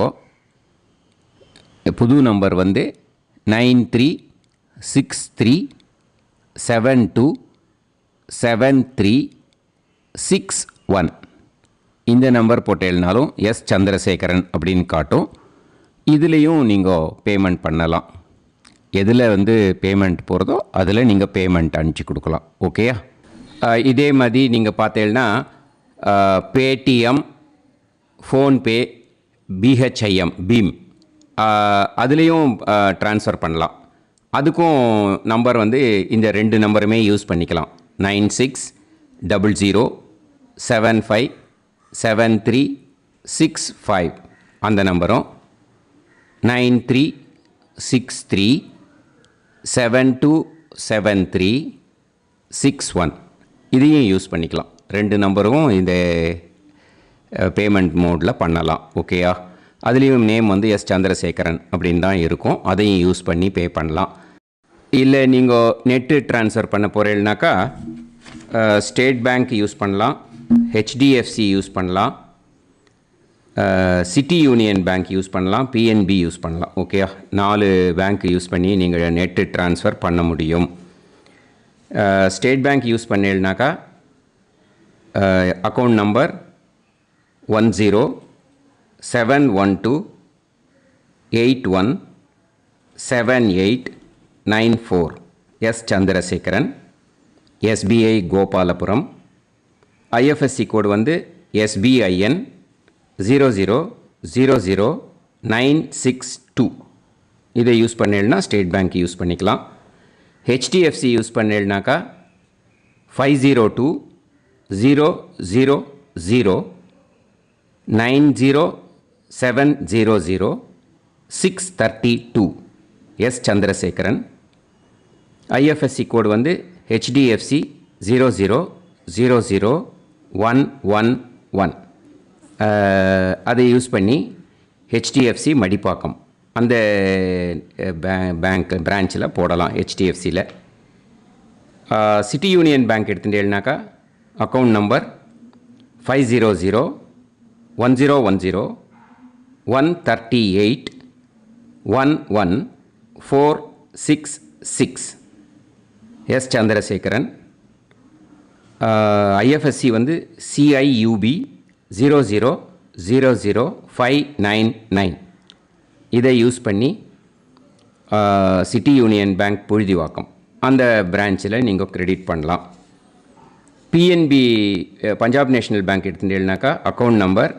புது நம்பர் வந்து 9363727361. இந்த நம்பர் போட்டேல்னாலும் எஸ் சந்திரசேகரன் அப்படின்னு காட்டும். இதுலேயும் நீங்கள் பேமெண்ட் பண்ணலாம். எதில் வந்து பேமெண்ட் போகிறதோ அதில் நீங்கள் பேமெண்ட் அனுப்பிச்சி கொடுக்கலாம். ஓகேயா? இதே மாதிரி நீங்கள் பார்த்தீங்கன்னா பேடிஎம், ஃபோன்பே, பிஹெச்ஐஎம், பீம் அதுலேயும் ட்ரான்ஸ்ஃபர் பண்ணலாம். அதுக்கும் நம்பர் வந்து இந்த 2 நம்பருமே யூஸ் பண்ணிக்கலாம். 9600757365 அந்த நம்பரும் 9363727361 இதையும் யூஸ் பண்ணிக்கலாம். 2 நம்பரும் இந்த பேமெண்ட் மோடில் பண்ணலாம். ஓகேயா? அதுலேயும் நேம் வந்து எஸ் சந்திரசேகரன் அப்படின்னு தான் இருக்கும். அதையும் யூஸ் பண்ணி பே பண்ணலாம். இல்லை நீங்கள் நெட்டு ட்ரான்ஸ்ஃபர் பண்ண போகிறீங்கனாக்கா ஸ்டேட் பேங்க் யூஸ் பண்ணலாம், ஹெச்டிஎஃப்சி யூஸ் பண்ணலாம், சிட்டி யூனியன் பேங்க் யூஸ் பண்ணலாம், பிஎன்பி யூஸ் பண்ணலாம். ஓகேயா? 4 பேங்க் யூஸ் பண்ணி நீங்கள் நெட்டு ட்ரான்ஸ்ஃபர் பண்ண முடியும். ஸ்டேட் பேங்க் யூஸ் பண்ணீங்கனாக்கா account number 10712817894 S Chandrasekaran, SBI Gopalapuram. IFSC code வந்து SBIN 0000962. இதை யூஸ் பண்ணேன்னா ஸ்டேட் பேங்க் யூஸ் பண்ணிக்கலாம். ஹெச்டிஎஃப்சி யூஸ் பண்ணேன்னாக்கா 5020090700 எஸ் சந்திரசேகரன். ஐஎஃப்எஸ்சி கோடு வந்து HDFC 0000111. அதை யூஸ் பண்ணி HDFC மடிப்பாக்கம் அந்த பேங்க் பிரான்ச்சில் போடலாம். HDFCயில் சிட்டி யூனியன் பேங்க் எடுத்துட்டேன்னாக்கா account number 5001010381146 S Chandrasekaran. IFSC வந்து CIUB 0000599. இதை யூஸ் பண்ணி சிட்டி யூனியன் பேங்க் புழுதிவாக்கம் அந்த பிரான்ச்சில் நீங்கள் கிரெடிட் பண்ணலாம். PNB பஞ்சாப் நேஷ்னல் பேங்க் எடுத்துட்டேன்னாக்கா account number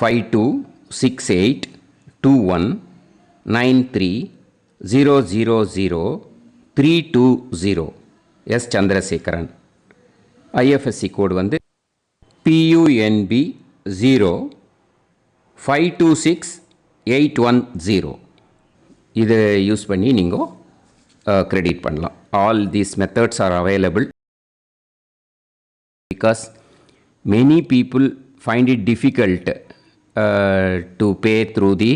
52682193000320 S Chandrasekaran. IFSC code வந்து PUNB 0526810. இதை யூஸ் பண்ணி நீங்கள் கிரெடிட் பண்ணலாம். All these methods are available because many people find it difficult to pay through the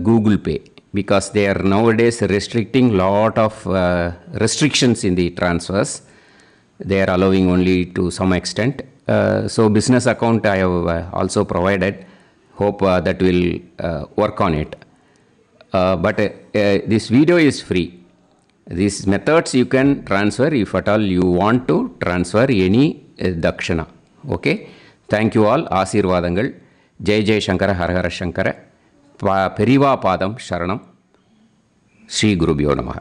Google Pay because they are nowadays restricting lot of restrictions in the transfers. They are allowing only to some extent. So business account I have also provided. Hope that will work on it. But this video is free. These methods you can transfer if at all you want to transfer any dakshana. Okay. Thank you all. ஆசீர்வாதங்கள். ஜெய் ஜெய் சங்கர ஹர ஹர சங்கர. பெரிவா பாதம் சரணம். ஸ்ரீ குருபியோ நமஹ.